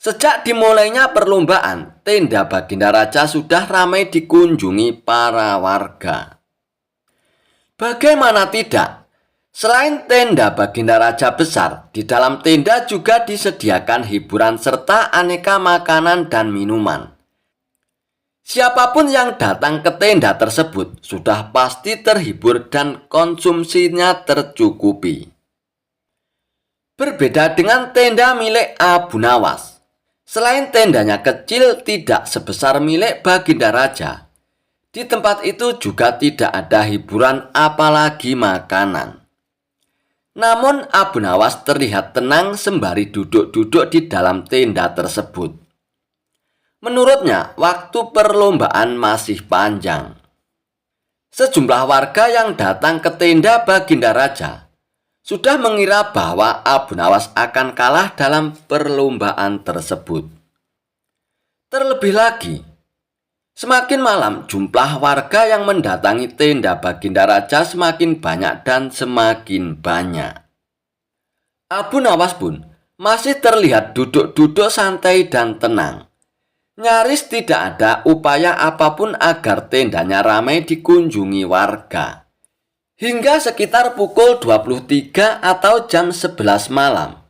Sejak dimulainya perlombaan, tenda Baginda Raja sudah ramai dikunjungi para warga. Bagaimana tidak? Selain tenda Baginda Raja besar, di dalam tenda juga disediakan hiburan serta aneka makanan dan minuman. Siapapun yang datang ke tenda tersebut sudah pasti terhibur dan konsumsinya tercukupi. Berbeda dengan tenda milik Abu Nawas. Selain tendanya kecil tidak sebesar milik Baginda Raja, di tempat itu juga tidak ada hiburan apalagi makanan. Namun Abu Nawas terlihat tenang sembari duduk-duduk di dalam tenda tersebut. Menurutnya, waktu perlombaan masih panjang. Sejumlah warga yang datang ke tenda Baginda Raja sudah mengira bahwa Abu Nawas akan kalah dalam perlombaan tersebut. Terlebih lagi, semakin malam jumlah warga yang mendatangi tenda Baginda Raja semakin banyak dan semakin banyak. Abu Nawas pun masih terlihat duduk-duduk santai dan tenang. Nyaris tidak ada upaya apapun agar tendanya ramai dikunjungi warga. Hingga sekitar pukul 23 atau jam 11 malam,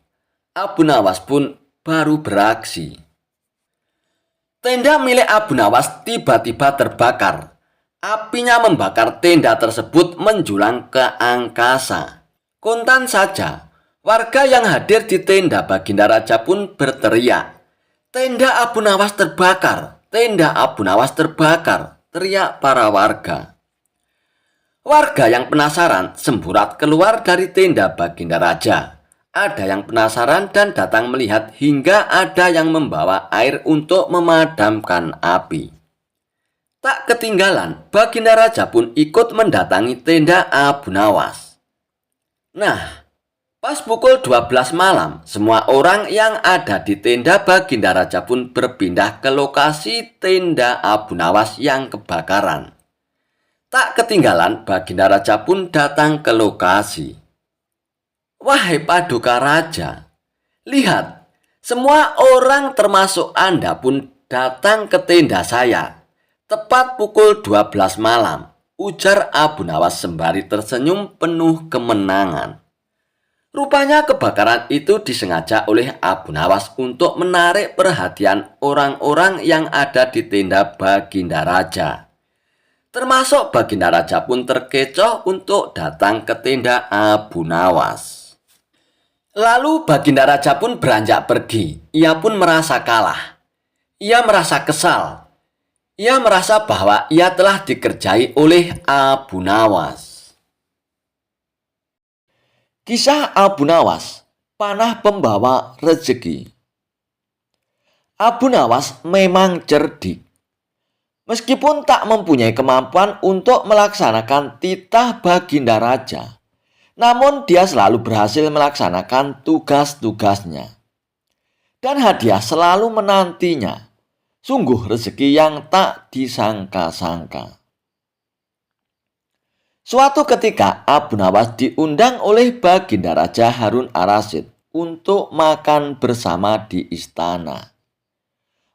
Abu Nawas pun baru beraksi. Tenda milik Abu Nawas tiba-tiba terbakar. Apinya membakar tenda tersebut menjulang ke angkasa. Kontan saja, warga yang hadir di tenda Baginda Raja pun berteriak, "Tenda Abu Nawas terbakar! Tenda Abu Nawas terbakar, teriak para warga. Warga yang penasaran semburat keluar dari tenda Baginda Raja. Ada yang penasaran dan datang melihat hingga ada yang membawa air untuk memadamkan api. Tak ketinggalan, Baginda Raja pun ikut mendatangi tenda Abu Nawas. Nah, pas pukul 12 malam, semua orang yang ada di tenda Baginda Raja pun berpindah ke lokasi tenda Abu Nawas yang kebakaran. Tak ketinggalan, Baginda Raja pun datang ke lokasi. Wahai Paduka Raja, lihat, semua orang termasuk Anda pun datang ke tenda saya. Tepat pukul 12 malam, ujar Abu Nawas sembari tersenyum penuh kemenangan. Rupanya kebakaran itu disengaja oleh Abu Nawas untuk menarik perhatian orang-orang yang ada di tenda Baginda Raja. Termasuk Baginda Raja pun terkecoh untuk datang ke tenda Abu Nawas. Lalu Baginda Raja pun beranjak pergi. Ia pun merasa kalah. Ia merasa kesal. Ia merasa bahwa ia telah dikerjai oleh Abu Nawas. Kisah Abu Nawas, panah pembawa rezeki. Abu Nawas memang cerdik. Meskipun tak mempunyai kemampuan untuk melaksanakan titah Baginda Raja, namun dia selalu berhasil melaksanakan tugas-tugasnya. Dan hadiah selalu menantinya. Sungguh rezeki yang tak disangka-sangka. Suatu ketika Abu Nawas diundang oleh Baginda Raja Harun Ar-Rasyid untuk makan bersama di istana.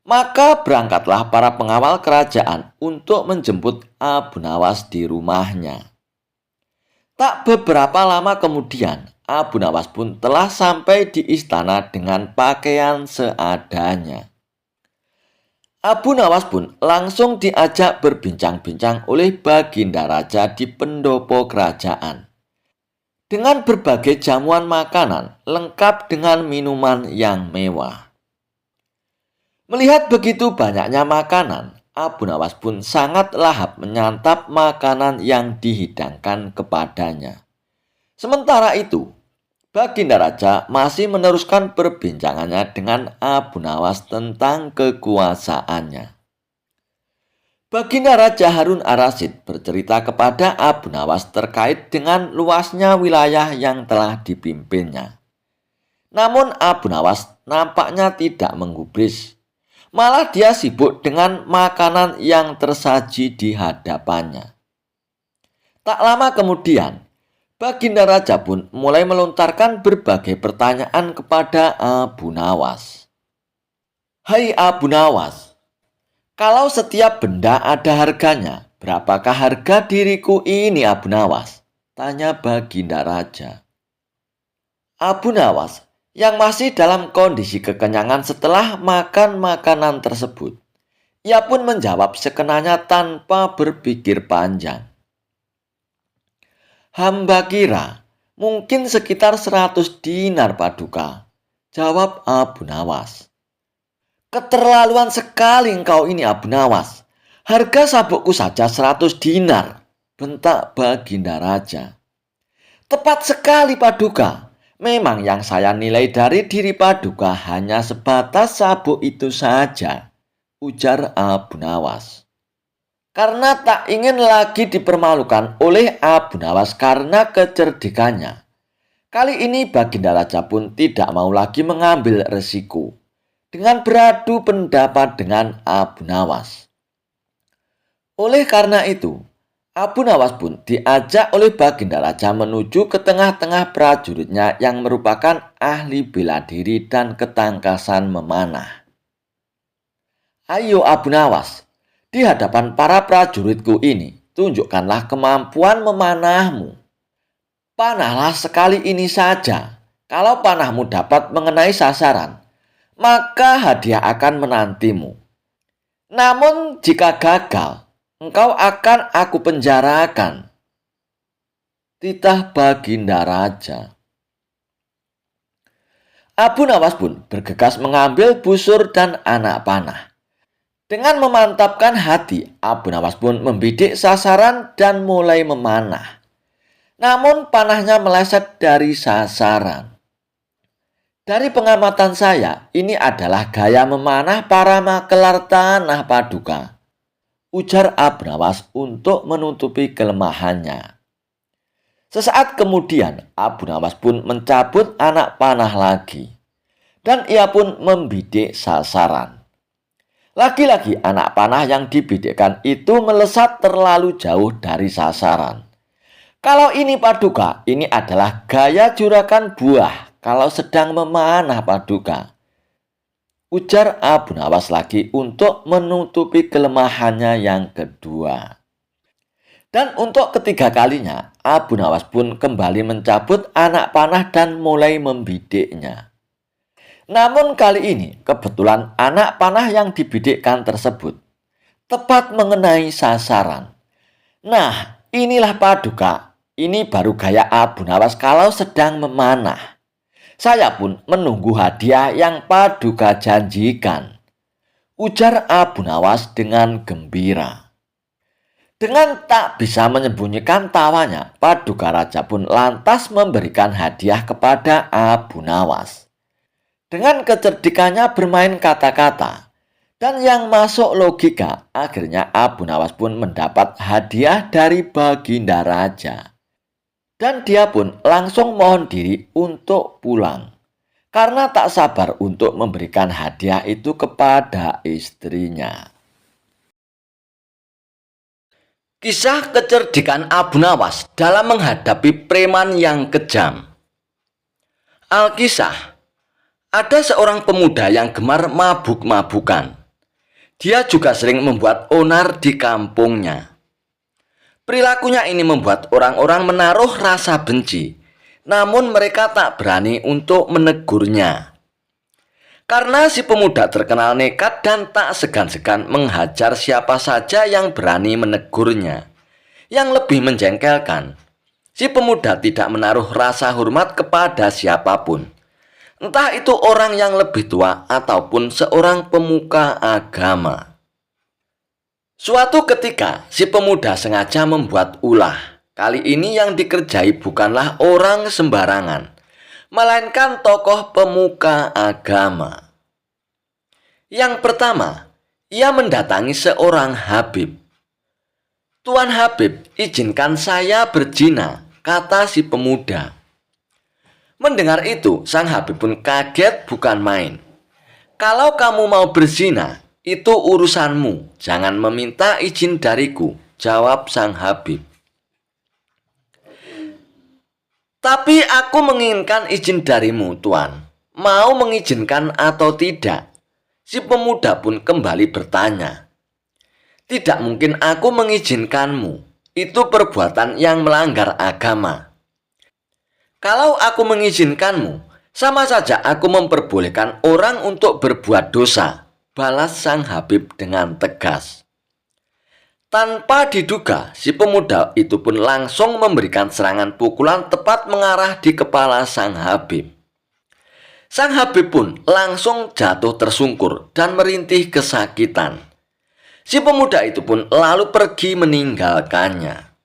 Maka berangkatlah para pengawal kerajaan untuk menjemput Abu Nawas di rumahnya. Tak beberapa lama kemudian, Abu Nawas pun telah sampai di istana dengan pakaian seadanya. Abu Nawas pun langsung diajak berbincang-bincang oleh Baginda Raja di pendopo kerajaan. Dengan berbagai jamuan makanan lengkap dengan minuman yang mewah. Melihat begitu banyaknya makanan, Abu Nawas pun sangat lahap menyantap makanan yang dihidangkan kepadanya. Sementara itu, Baginda Raja masih meneruskan perbincangannya dengan Abu Nawas tentang kekuasaannya. Baginda Raja Harun Ar-Rasyid bercerita kepada Abu Nawas terkait dengan luasnya wilayah yang telah dipimpinnya. Namun Abu Nawas nampaknya tidak menggubris. Malah dia sibuk dengan makanan yang tersaji di hadapannya. Tak lama kemudian, Baginda Raja pun mulai melontarkan berbagai pertanyaan kepada Abu Nawas. Hai Abu Nawas, kalau setiap benda ada harganya, berapakah harga diriku ini Abu Nawas? Tanya Baginda Raja. Abu Nawas yang masih dalam kondisi kekenyangan setelah makan makanan tersebut, ia pun menjawab sekenanya tanpa berpikir panjang. Hamba kira mungkin sekitar 100 dinar Paduka, jawab Abu Nawas. Keterlaluan sekali engkau ini Abu Nawas. Harga sabukku saja 100 dinar, bentak Baginda Raja. Tepat sekali Paduka. Memang yang saya nilai dari diri Paduka hanya sebatas sabuk itu saja, ujar Abu Nawas. Karena tak ingin lagi dipermalukan oleh Abu Nawas karena kecerdikannya. Kali ini Baginda Raja pun tidak mau lagi mengambil resiko dengan beradu pendapat dengan Abu Nawas. Oleh karena itu, Abu Nawas pun diajak oleh Baginda Raja menuju ke tengah-tengah prajuritnya yang merupakan ahli bela diri dan ketangkasan memanah. Ayo Abu Nawas, di hadapan para prajuritku ini, tunjukkanlah kemampuan memanahmu. Panahlah sekali ini saja. Kalau panahmu dapat mengenai sasaran, maka hadiah akan menantimu. Namun jika gagal, engkau akan aku penjarakan. Titah Baginda Raja. Abu Nawas pun bergegas mengambil busur dan anak panah. Dengan memantapkan hati, Abu Nawas pun membidik sasaran dan mulai memanah. Namun panahnya meleset dari sasaran. Dari pengamatan saya, ini adalah gaya memanah para makelar tanah Paduka, ujar Abu Nawas untuk menutupi kelemahannya. Sesaat kemudian, Abu Nawas pun mencabut anak panah lagi. Dan ia pun membidik sasaran. Lagi-lagi anak panah yang dibidikkan itu melesat terlalu jauh dari sasaran. Kalau ini Paduka, ini adalah gaya juragan buah kalau sedang memanah Paduka, ujar Abu Nawas lagi untuk menutupi kelemahannya yang kedua. Dan untuk ketiga kalinya, Abu Nawas pun kembali mencabut anak panah dan mulai membidiknya. Namun kali ini kebetulan anak panah yang dibidikkan tersebut tepat mengenai sasaran. Nah, inilah Paduka. Ini baru gaya Abu Nawas kalau sedang memanah. Saya pun menunggu hadiah yang Paduka janjikan, ujar Abu Nawas dengan gembira. Dengan tak bisa menyembunyikan tawanya, Paduka Raja pun lantas memberikan hadiah kepada Abu Nawas. Dengan kecerdikannya bermain kata-kata dan yang masuk logika, akhirnya Abu Nawas pun mendapat hadiah dari Baginda Raja. Dan dia pun langsung mohon diri untuk pulang, karena tak sabar untuk memberikan hadiah itu kepada istrinya. Kisah kecerdikan Abu Nawas dalam menghadapi preman yang kejam. Alkisah. Ada seorang pemuda yang gemar mabuk-mabukan. Dia juga sering membuat onar di kampungnya. Perilakunya ini membuat orang-orang menaruh rasa benci, namun mereka tak berani untuk menegurnya. Karena si pemuda terkenal nekat dan tak segan-segan menghajar siapa saja yang berani menegurnya. Yang lebih menjengkelkan, si pemuda tidak menaruh rasa hormat kepada siapapun. Entah itu orang yang lebih tua ataupun seorang pemuka agama. Suatu ketika, si pemuda sengaja membuat ulah. Kali ini yang dikerjai bukanlah orang sembarangan, melainkan tokoh pemuka agama. Yang pertama, ia mendatangi seorang Habib. "Tuan Habib, izinkan saya berzina," kata si pemuda. Mendengar itu, sang Habib pun kaget bukan main. "Kalau kamu mau berzina, itu urusanmu. Jangan meminta izin dariku," jawab sang Habib. "Tapi aku menginginkan izin darimu, Tuan. Mau mengizinkan atau tidak?" Si pemuda pun kembali bertanya. "Tidak mungkin aku mengizinkanmu. Itu perbuatan yang melanggar agama. Kalau aku mengizinkanmu, sama saja aku memperbolehkan orang untuk berbuat dosa," balas sang Habib dengan tegas. Tanpa diduga, si pemuda itu pun langsung memberikan serangan pukulan tepat mengarah di kepala sang Habib. Sang Habib pun langsung jatuh tersungkur dan merintih kesakitan. Si pemuda itu pun lalu pergi meninggalkannya.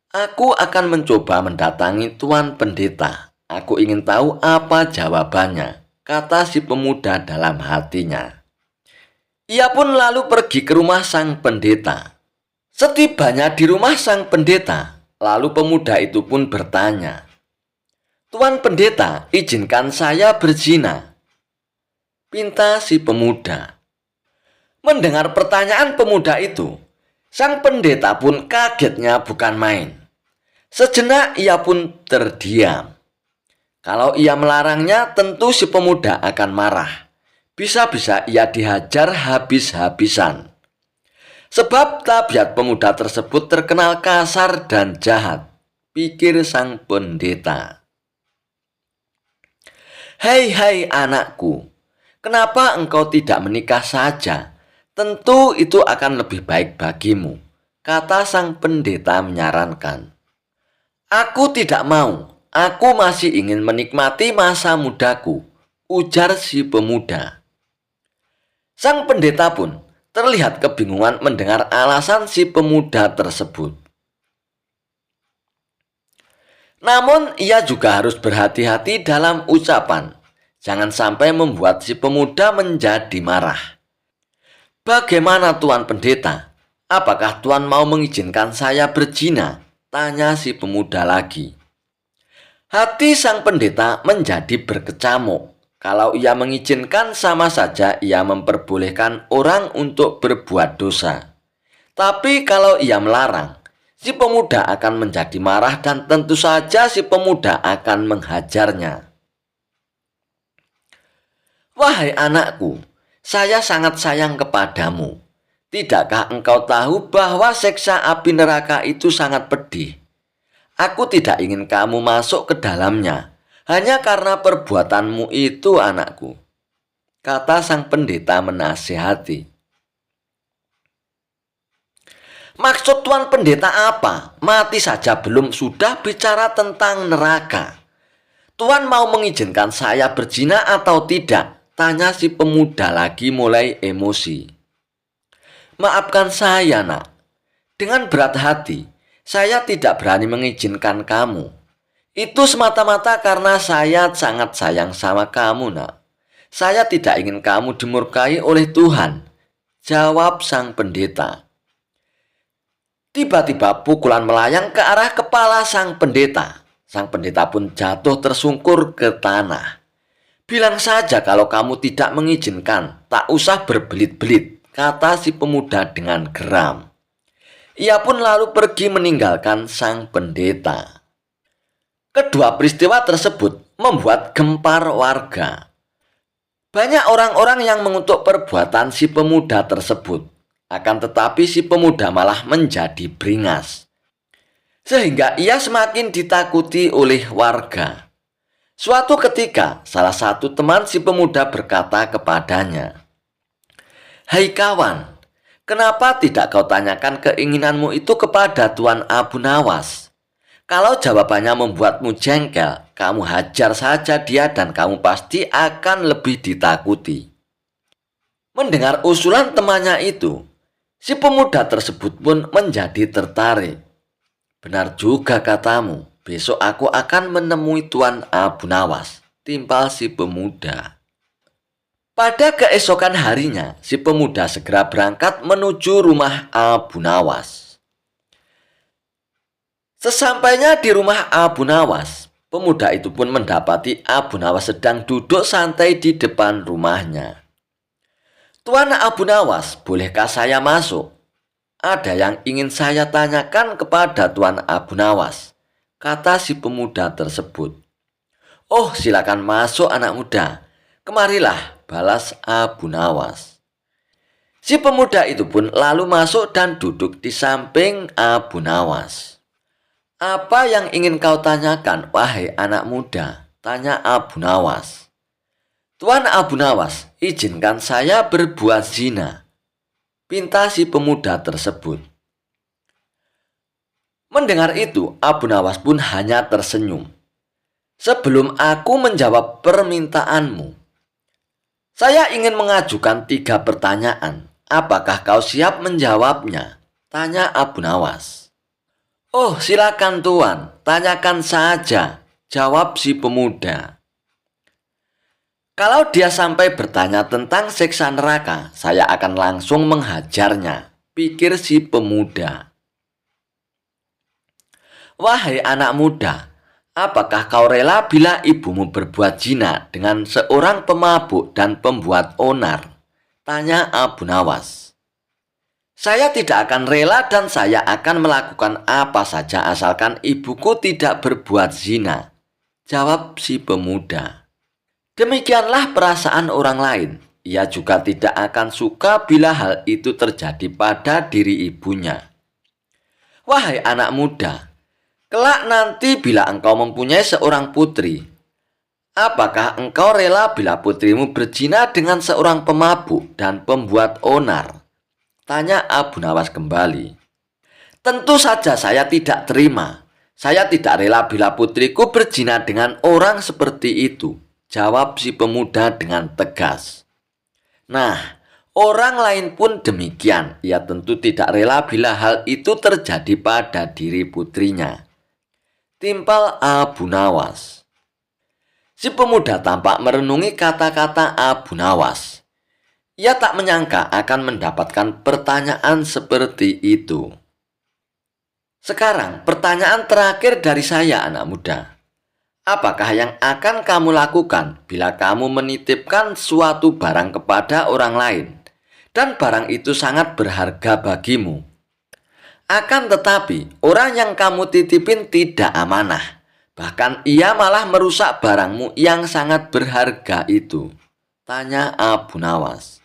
"Aku akan mencoba mendatangi Tuan Pendeta. Aku ingin tahu apa jawabannya," kata si pemuda dalam hatinya. Ia pun lalu pergi ke rumah sang pendeta. Setibanya di rumah sang pendeta, lalu pemuda itu pun bertanya, "Tuan Pendeta, izinkan saya berzina," pinta si pemuda. Mendengar pertanyaan pemuda itu, sang pendeta pun kagetnya bukan main. Sejenak ia pun terdiam. Kalau ia melarangnya, tentu si pemuda akan marah. Bisa-bisa ia dihajar habis-habisan. Sebab tabiat pemuda tersebut terkenal kasar dan jahat, pikir sang pendeta. Hai anakku, kenapa engkau tidak menikah saja? Tentu itu akan lebih baik bagimu," kata sang pendeta menyarankan. "Aku tidak mau, aku masih ingin menikmati masa mudaku," ujar si pemuda. Sang pendeta pun terlihat kebingungan mendengar alasan si pemuda tersebut. Namun ia juga harus berhati-hati dalam ucapan. Jangan sampai membuat si pemuda menjadi marah. "Bagaimana Tuan Pendeta? Apakah Tuan mau mengizinkan saya berzina?" tanya si pemuda lagi. Hati sang pendeta menjadi berkecamuk. Kalau ia mengizinkan, sama saja ia memperbolehkan orang untuk berbuat dosa. Tapi kalau ia melarang, si pemuda akan menjadi marah dan tentu saja si pemuda akan menghajarnya. "Wahai anakku, saya sangat sayang kepadamu. Tidakkah engkau tahu bahwa siksa api neraka itu sangat pedih? Aku tidak ingin kamu masuk ke dalamnya, hanya karena perbuatanmu itu, anakku," kata sang pendeta menasihati. "Maksud Tuan Pendeta apa? Mati saja belum sudah bicara tentang neraka. Tuan mau mengizinkan saya berzina atau tidak?" tanya si pemuda lagi mulai emosi. "Maafkan saya, nak. Dengan berat hati, saya tidak berani mengizinkan kamu. Itu semata-mata karena saya sangat sayang sama kamu, nak. Saya tidak ingin kamu dimurkai oleh Tuhan," jawab sang pendeta. Tiba-tiba pukulan melayang ke arah kepala sang pendeta. Sang pendeta pun jatuh tersungkur ke tanah. "Bilang saja kalau kamu tidak mengizinkan, tak usah berbelit-belit," kata si pemuda dengan geram. Ia pun lalu pergi meninggalkan sang pendeta. Kedua peristiwa tersebut membuat gempar warga. Banyak orang-orang yang mengutuk perbuatan si pemuda tersebut. Akan tetapi si pemuda malah menjadi beringas, sehingga ia semakin ditakuti oleh warga. Suatu ketika, salah satu teman si pemuda berkata kepadanya, "Hai kawan, kenapa tidak kau tanyakan keinginanmu itu kepada Tuan Abu Nawas? Kalau jawabannya membuatmu jengkel, kamu hajar saja dia dan kamu pasti akan lebih ditakuti." Mendengar usulan temannya itu, si pemuda tersebut pun menjadi tertarik. "Benar juga katamu, besok aku akan menemui Tuan Abu Nawas," timpal si pemuda. Pada keesokan harinya, si pemuda segera berangkat menuju rumah Abu Nawas. Sesampainya di rumah Abu Nawas, pemuda itu pun mendapati Abu Nawas sedang duduk santai di depan rumahnya. "Tuan Abu Nawas, bolehkah saya masuk? Ada yang ingin saya tanyakan kepada Tuan Abu Nawas," kata si pemuda tersebut. "Oh, silakan masuk anak muda. Kemarilah," balas Abu Nawas. Si pemuda itu pun lalu masuk dan duduk di samping Abu Nawas. "Apa yang ingin kau tanyakan, wahai anak muda?" tanya Abu Nawas. "Tuan Abu Nawas, izinkan saya berbuat zina," pinta si pemuda tersebut. Mendengar itu, Abu Nawas pun hanya tersenyum. "Sebelum aku menjawab permintaanmu, saya ingin mengajukan 3 pertanyaan. Apakah kau siap menjawabnya?" tanya Abu Nawas. "Oh, silakan Tuan, tanyakan saja," jawab si pemuda. "Kalau dia sampai bertanya tentang siksa neraka, saya akan langsung menghajarnya," pikir si pemuda. "Wahai anak muda, apakah kau rela bila ibumu berbuat zina dengan seorang pemabuk dan pembuat onar?" tanya Abu Nawas. "Saya tidak akan rela dan saya akan melakukan apa saja asalkan ibuku tidak berbuat zina," jawab si pemuda. Demikianlah perasaan orang lain. Ia juga tidak akan suka bila hal itu terjadi pada diri ibunya. "Wahai anak muda, kelak nanti bila engkau mempunyai seorang putri, apakah engkau rela bila putrimu berzina dengan seorang pemabuk dan pembuat onar?" tanya Abu Nawas kembali. "Tentu saja saya tidak terima. Saya tidak rela bila putriku berzina dengan orang seperti itu," jawab si pemuda dengan tegas. Nah, Orang lain pun demikian. Ia tentu tidak rela bila hal itu terjadi pada diri putrinya. Timpal Abu Nawas. Si pemuda tampak merenungi kata-kata Abu Nawas. Ia tak menyangka akan mendapatkan pertanyaan seperti itu. Sekarang pertanyaan terakhir dari saya, anak muda. Apakah yang akan kamu lakukan bila kamu menitipkan suatu barang kepada orang lain dan barang itu sangat berharga bagimu? Akan tetapi, orang yang kamu titipin tidak amanah. Bahkan ia malah merusak barangmu yang sangat berharga itu. Tanya Abu Nawas.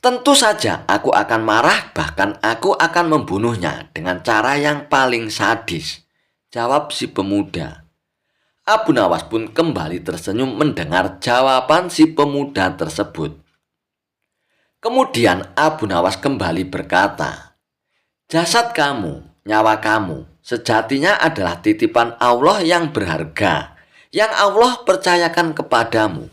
Tentu saja aku akan marah, bahkan aku akan membunuhnya dengan cara yang paling sadis. Jawab si pemuda. Abu Nawas pun kembali tersenyum mendengar jawaban si pemuda tersebut. Kemudian Abu Nawas kembali berkata, jasad kamu, nyawa kamu, sejatinya adalah titipan Allah yang berharga, yang Allah percayakan kepadamu.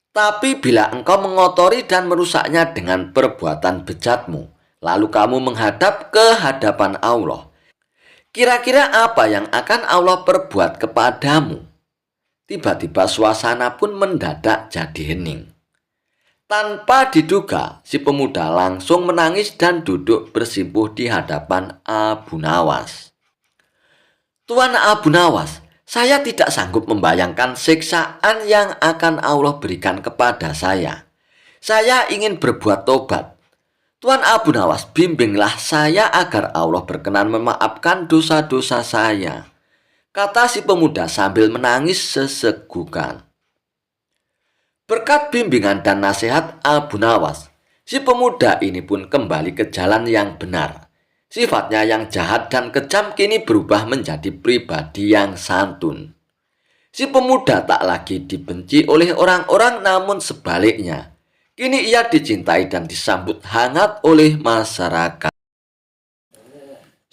Tapi bila engkau mengotori dan merusaknya dengan perbuatan bejatmu, lalu kamu menghadap ke hadapan Allah, kira-kira apa yang akan Allah perbuat kepadamu? Tiba-tiba suasana pun mendadak jadi hening. Tanpa diduga, si pemuda langsung menangis dan duduk bersimpuh di hadapan Abu Nawas. Tuan Abu Nawas, saya tidak sanggup membayangkan siksaan yang akan Allah berikan kepada saya. Saya ingin berbuat tobat. Tuan Abu Nawas, bimbinglah saya agar Allah berkenan memaafkan dosa-dosa saya, kata si pemuda sambil menangis sesegukan. Berkat bimbingan dan nasihat Abu Nawas, si pemuda ini pun kembali ke jalan yang benar. Sifatnya yang jahat dan kejam kini berubah menjadi pribadi yang santun. Si pemuda tak lagi dibenci oleh orang-orang, namun sebaliknya, kini ia dicintai dan disambut hangat oleh masyarakat.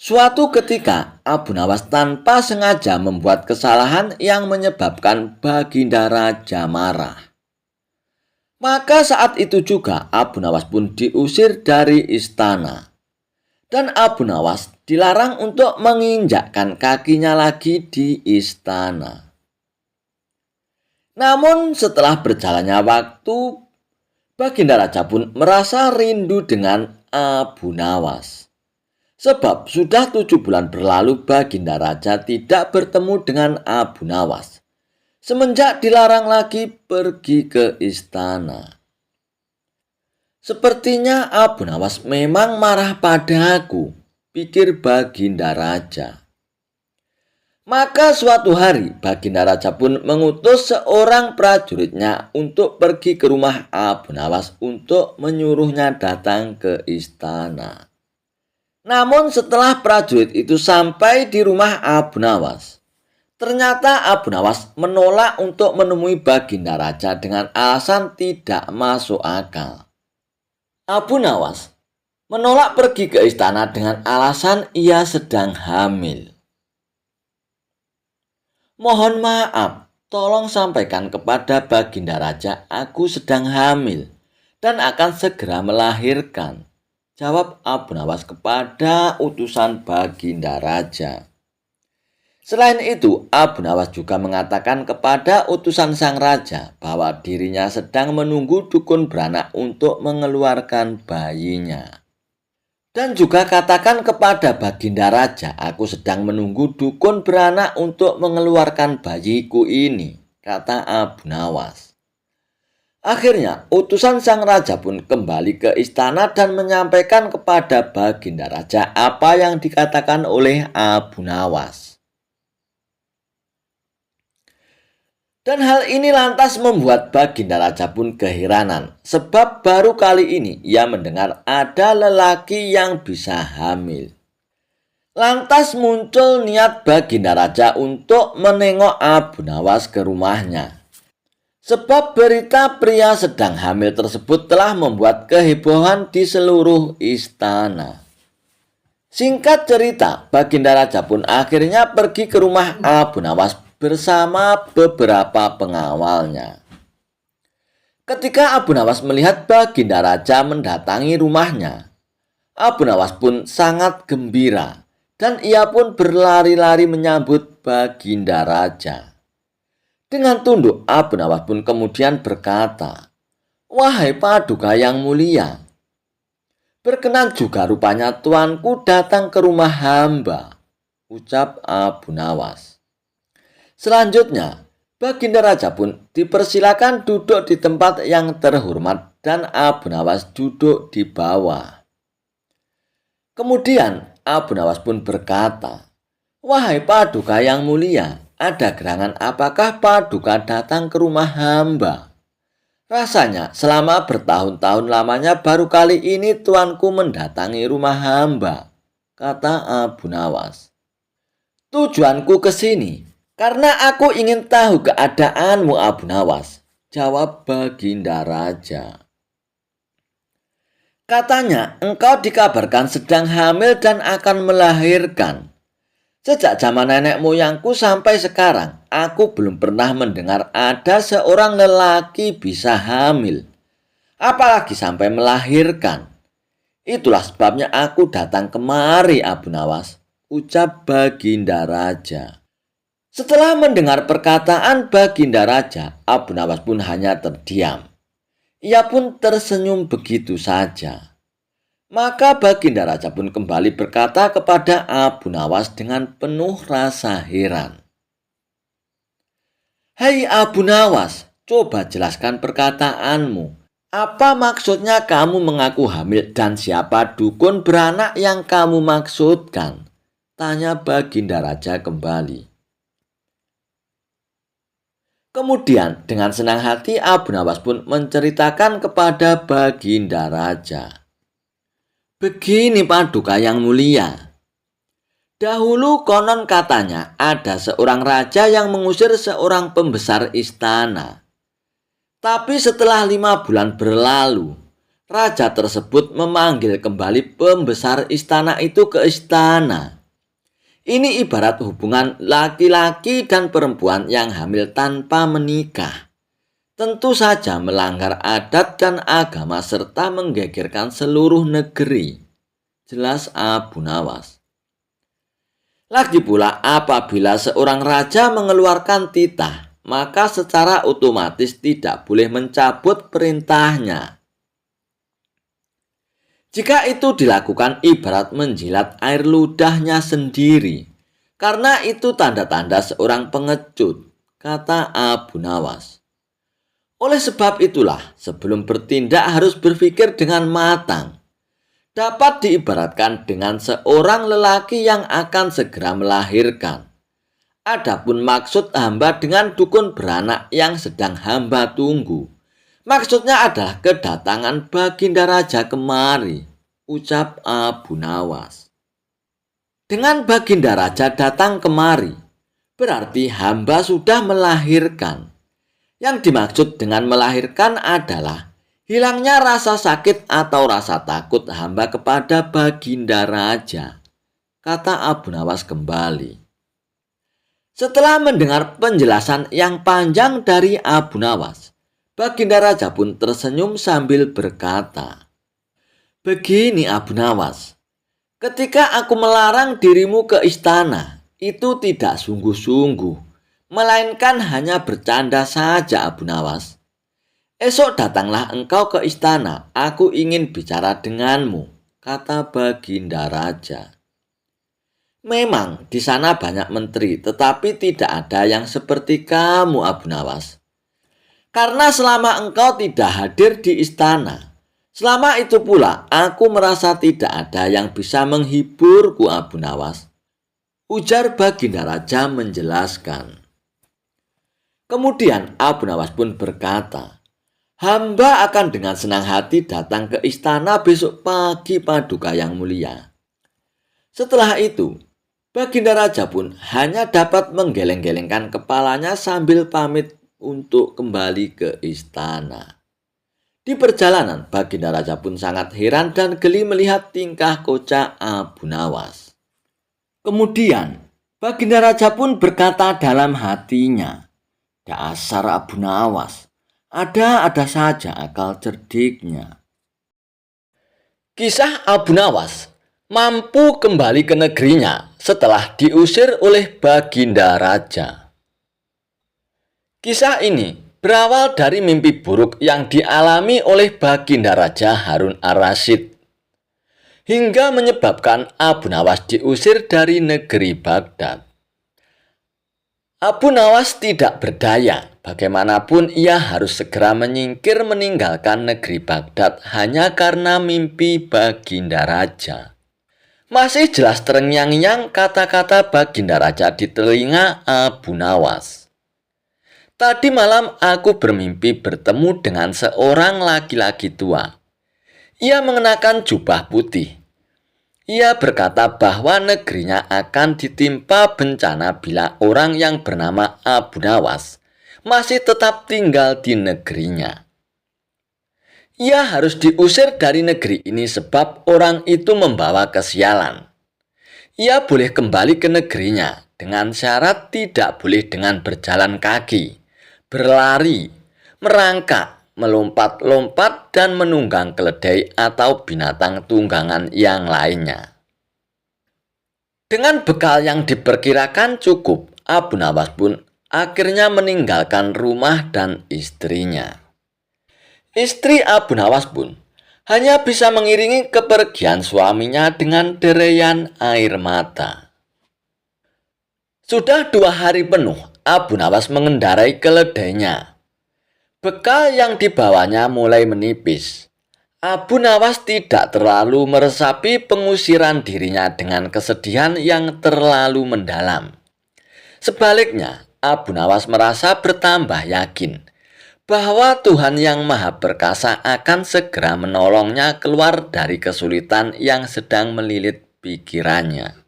Suatu ketika, Abu Nawas tanpa sengaja membuat kesalahan yang menyebabkan Baginda Raja marah. Maka saat itu juga Abu Nawas pun diusir dari istana. Dan Abu Nawas dilarang untuk menginjakkan kakinya lagi di istana. Namun setelah berjalannya waktu, Baginda Raja pun merasa rindu dengan Abu Nawas. Sebab sudah 7 bulan berlalu Baginda Raja tidak bertemu dengan Abu Nawas. Semenjak dilarang lagi pergi ke istana. Sepertinya Abu Nawas memang marah padaku, pikir Baginda Raja. Maka suatu hari Baginda Raja pun mengutus seorang prajuritnya untuk pergi ke rumah Abu Nawas untuk menyuruhnya datang ke istana. Namun setelah prajurit itu sampai di rumah Abu Nawas, ternyata Abu Nawas menolak untuk menemui Baginda Raja dengan alasan tidak masuk akal. Abu Nawas menolak pergi ke istana dengan alasan ia sedang hamil. Mohon maaf, tolong sampaikan kepada Baginda Raja aku sedang hamil dan akan segera melahirkan, jawab Abu Nawas kepada utusan Baginda Raja. Selain itu, Abu Nawas juga mengatakan kepada utusan sang raja bahwa dirinya sedang menunggu dukun beranak untuk mengeluarkan bayinya. Dan juga katakan kepada Baginda Raja, aku sedang menunggu dukun beranak untuk mengeluarkan bayiku ini, kata Abu Nawas. Akhirnya, utusan sang raja pun kembali ke istana dan menyampaikan kepada Baginda Raja apa yang dikatakan oleh Abu Nawas. Dan hal ini lantas membuat Baginda Raja pun keheranan, sebab baru kali ini ia mendengar ada lelaki yang bisa hamil. Lantas muncul niat Baginda Raja untuk menengok Abu Nawas ke rumahnya. Sebab berita pria sedang hamil tersebut telah membuat kehebohan di seluruh istana. Singkat cerita, Baginda Raja pun akhirnya pergi ke rumah Abu Nawas bersama beberapa pengawalnya. Ketika Abu Nawas melihat Baginda Raja mendatangi rumahnya, Abu Nawas pun sangat gembira dan ia pun berlari-lari menyambut Baginda Raja. Dengan tunduk, Abu Nawas pun kemudian berkata, "Wahai Paduka yang mulia, berkenan juga rupanya tuanku datang ke rumah hamba," ucap Abu Nawas. Selanjutnya, Baginda Raja pun dipersilakan duduk di tempat yang terhormat dan Abu Nawas duduk di bawah. Kemudian Abu Nawas pun berkata, "Wahai Paduka yang mulia, ada gerangan apakah Paduka datang ke rumah hamba? Rasanya selama bertahun-tahun lamanya baru kali ini tuanku mendatangi rumah hamba," kata Abu Nawas. "Tujuanku ke sini karena aku ingin tahu keadaanmu, Abu Nawas," jawab Baginda Raja. "Katanya engkau dikabarkan sedang hamil dan akan melahirkan. Sejak zaman nenek moyangku sampai sekarang, aku belum pernah mendengar ada seorang lelaki bisa hamil, apalagi sampai melahirkan. Itulah sebabnya aku datang kemari, Abu Nawas," ucap Baginda Raja. Setelah mendengar perkataan Baginda Raja, Abu Nawas pun hanya terdiam. Ia pun tersenyum begitu saja. Maka Baginda Raja pun kembali berkata kepada Abu Nawas dengan penuh rasa heran, "Hai Abu Nawas, coba jelaskan perkataanmu. Apa maksudnya kamu mengaku hamil dan siapa dukun beranak yang kamu maksudkan?" tanya Baginda Raja kembali. Kemudian dengan senang hati Abu Nawas pun menceritakan kepada Baginda Raja. "Begini Paduka yang mulia, dahulu konon katanya ada seorang raja yang mengusir seorang pembesar istana. Tapi setelah 5 bulan berlalu, raja tersebut memanggil kembali pembesar istana itu ke istana. Ini ibarat hubungan laki-laki dan perempuan yang hamil tanpa menikah. Tentu saja melanggar adat dan agama serta menggegerkan seluruh negeri," jelas Abu Nawas. "Lagi pula apabila seorang raja mengeluarkan titah, maka secara otomatis tidak boleh mencabut perintahnya. Jika itu dilakukan ibarat menjilat air ludahnya sendiri, karena itu tanda-tanda seorang pengecut," kata Abu Nawas. "Oleh sebab itulah, sebelum bertindak harus berpikir dengan matang. Dapat diibaratkan dengan seorang lelaki yang akan segera melahirkan. Adapun maksud hamba dengan dukun beranak yang sedang hamba tunggu, maksudnya adalah kedatangan Baginda Raja kemari," ucap Abu Nawas. "Dengan Baginda Raja datang kemari, berarti hamba sudah melahirkan. Yang dimaksud dengan melahirkan adalah hilangnya rasa sakit atau rasa takut hamba kepada Baginda Raja," kata Abu Nawas kembali. Setelah mendengar penjelasan yang panjang dari Abu Nawas, Baginda Raja pun tersenyum sambil berkata, "Begini Abu Nawas, ketika aku melarang dirimu ke istana, itu tidak sungguh-sungguh, melainkan hanya bercanda saja Abu Nawas. Esok datanglah engkau ke istana, aku ingin bicara denganmu," kata Baginda Raja. "Memang di sana banyak menteri, tetapi tidak ada yang seperti kamu Abu Nawas. Karena selama engkau tidak hadir di istana, selama itu pula aku merasa tidak ada yang bisa menghiburku Abu Nawas," ujar Baginda Raja menjelaskan. Kemudian Abu Nawas pun berkata, "Hamba akan dengan senang hati datang ke istana besok pagi Paduka yang mulia." Setelah itu, Baginda Raja pun hanya dapat menggeleng-gelengkan kepalanya sambil pamit untuk kembali ke istana. Di perjalanan, Baginda Raja pun sangat heran dan geli melihat tingkah kocak Abu Nawas. Kemudian, Baginda Raja pun berkata dalam hatinya, "Dasar Abu Nawas, Ada saja akal cerdiknya. Kisah Abu Nawas mampu kembali ke negerinya setelah diusir oleh Baginda Raja. Kisah ini berawal dari mimpi buruk yang dialami oleh Baginda Raja Harun ar-Rasyid, hingga menyebabkan Abu Nawas diusir dari negeri Baghdad. Abu Nawas tidak berdaya, bagaimanapun ia harus segera menyingkir meninggalkan negeri Baghdad hanya karena mimpi Baginda Raja. Masih jelas terngiang-ngiang kata-kata Baginda Raja di telinga Abu Nawas. Tadi malam aku bermimpi bertemu dengan seorang laki-laki tua. Ia mengenakan jubah putih. Ia berkata bahwa negerinya akan ditimpa bencana bila orang yang bernama Abu Nawas masih tetap tinggal di negerinya. Ia harus diusir dari negeri ini sebab orang itu membawa kesialan. Ia boleh kembali ke negerinya dengan syarat tidak boleh dengan berjalan kaki, berlari, merangkak, melompat-lompat, dan menunggang keledai atau binatang tunggangan yang lainnya. Dengan bekal yang diperkirakan cukup, Abu Nawas pun akhirnya meninggalkan rumah dan istrinya. Istri Abu Nawas pun hanya bisa mengiringi kepergian suaminya dengan dereyan air mata. Sudah 2 hari penuh Abu Nawas mengendarai keledainya. Bekal yang dibawanya mulai menipis. Abu Nawas tidak terlalu meresapi pengusiran dirinya dengan kesedihan yang terlalu mendalam. Sebaliknya, Abu Nawas merasa bertambah yakin bahwa Tuhan yang Maha Perkasa akan segera menolongnya keluar dari kesulitan yang sedang melilit pikirannya.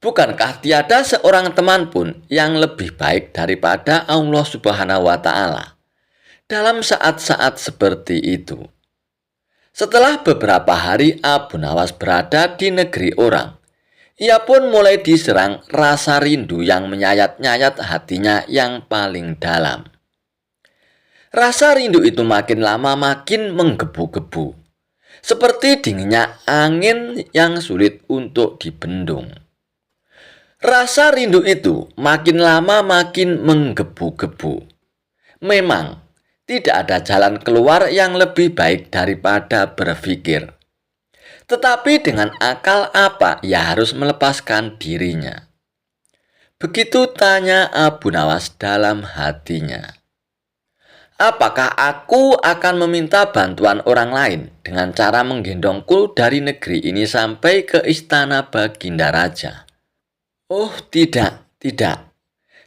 Bukankah tiada seorang teman pun yang lebih baik daripada Allah Subhanahu wa Ta'ala dalam saat-saat seperti itu? Setelah beberapa hari Abu Nawas berada di negeri orang, ia pun mulai diserang rasa rindu yang menyayat-nyayat hatinya yang paling dalam. Rasa rindu itu makin lama makin menggebu-gebu, seperti dinginnya angin yang sulit untuk dibendung. Rasa rindu itu makin lama makin menggebu-gebu. Memang tidak ada jalan keluar yang lebih baik daripada berpikir. Tetapi dengan akal apa ia harus melepaskan dirinya? Begitu tanya Abu Nawas dalam hatinya. Apakah aku akan meminta bantuan orang lain dengan cara menggendongku dari negeri ini sampai ke istana Baginda Raja? Oh, tidak.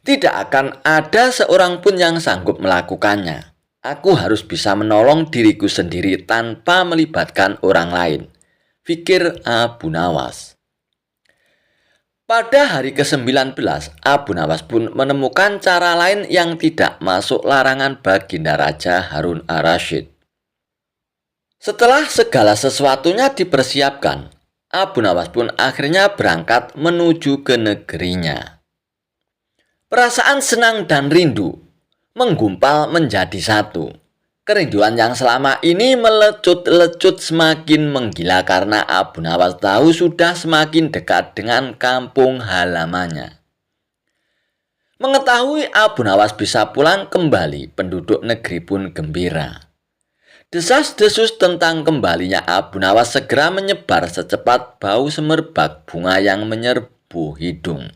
Tidak akan ada seorang pun yang sanggup melakukannya. Aku harus bisa menolong diriku sendiri tanpa melibatkan orang lain, pikir Abu Nawas. Pada hari ke-19, Abu Nawas pun menemukan cara lain yang tidak masuk larangan Baginda Raja Harun ar-Rasyid. Setelah segala sesuatunya dipersiapkan, Abu Nawas pun akhirnya berangkat menuju ke negerinya. Perasaan senang dan rindu menggumpal menjadi satu. Kerinduan yang selama ini melecut-lecut semakin menggila karena Abu Nawas tahu sudah semakin dekat dengan kampung halamannya. Mengetahui Abu Nawas bisa pulang kembali, penduduk negeri pun gembira. Desas-desus tentang kembalinya Abu Nawas segera menyebar secepat bau semerbak bunga yang menyerbu hidung.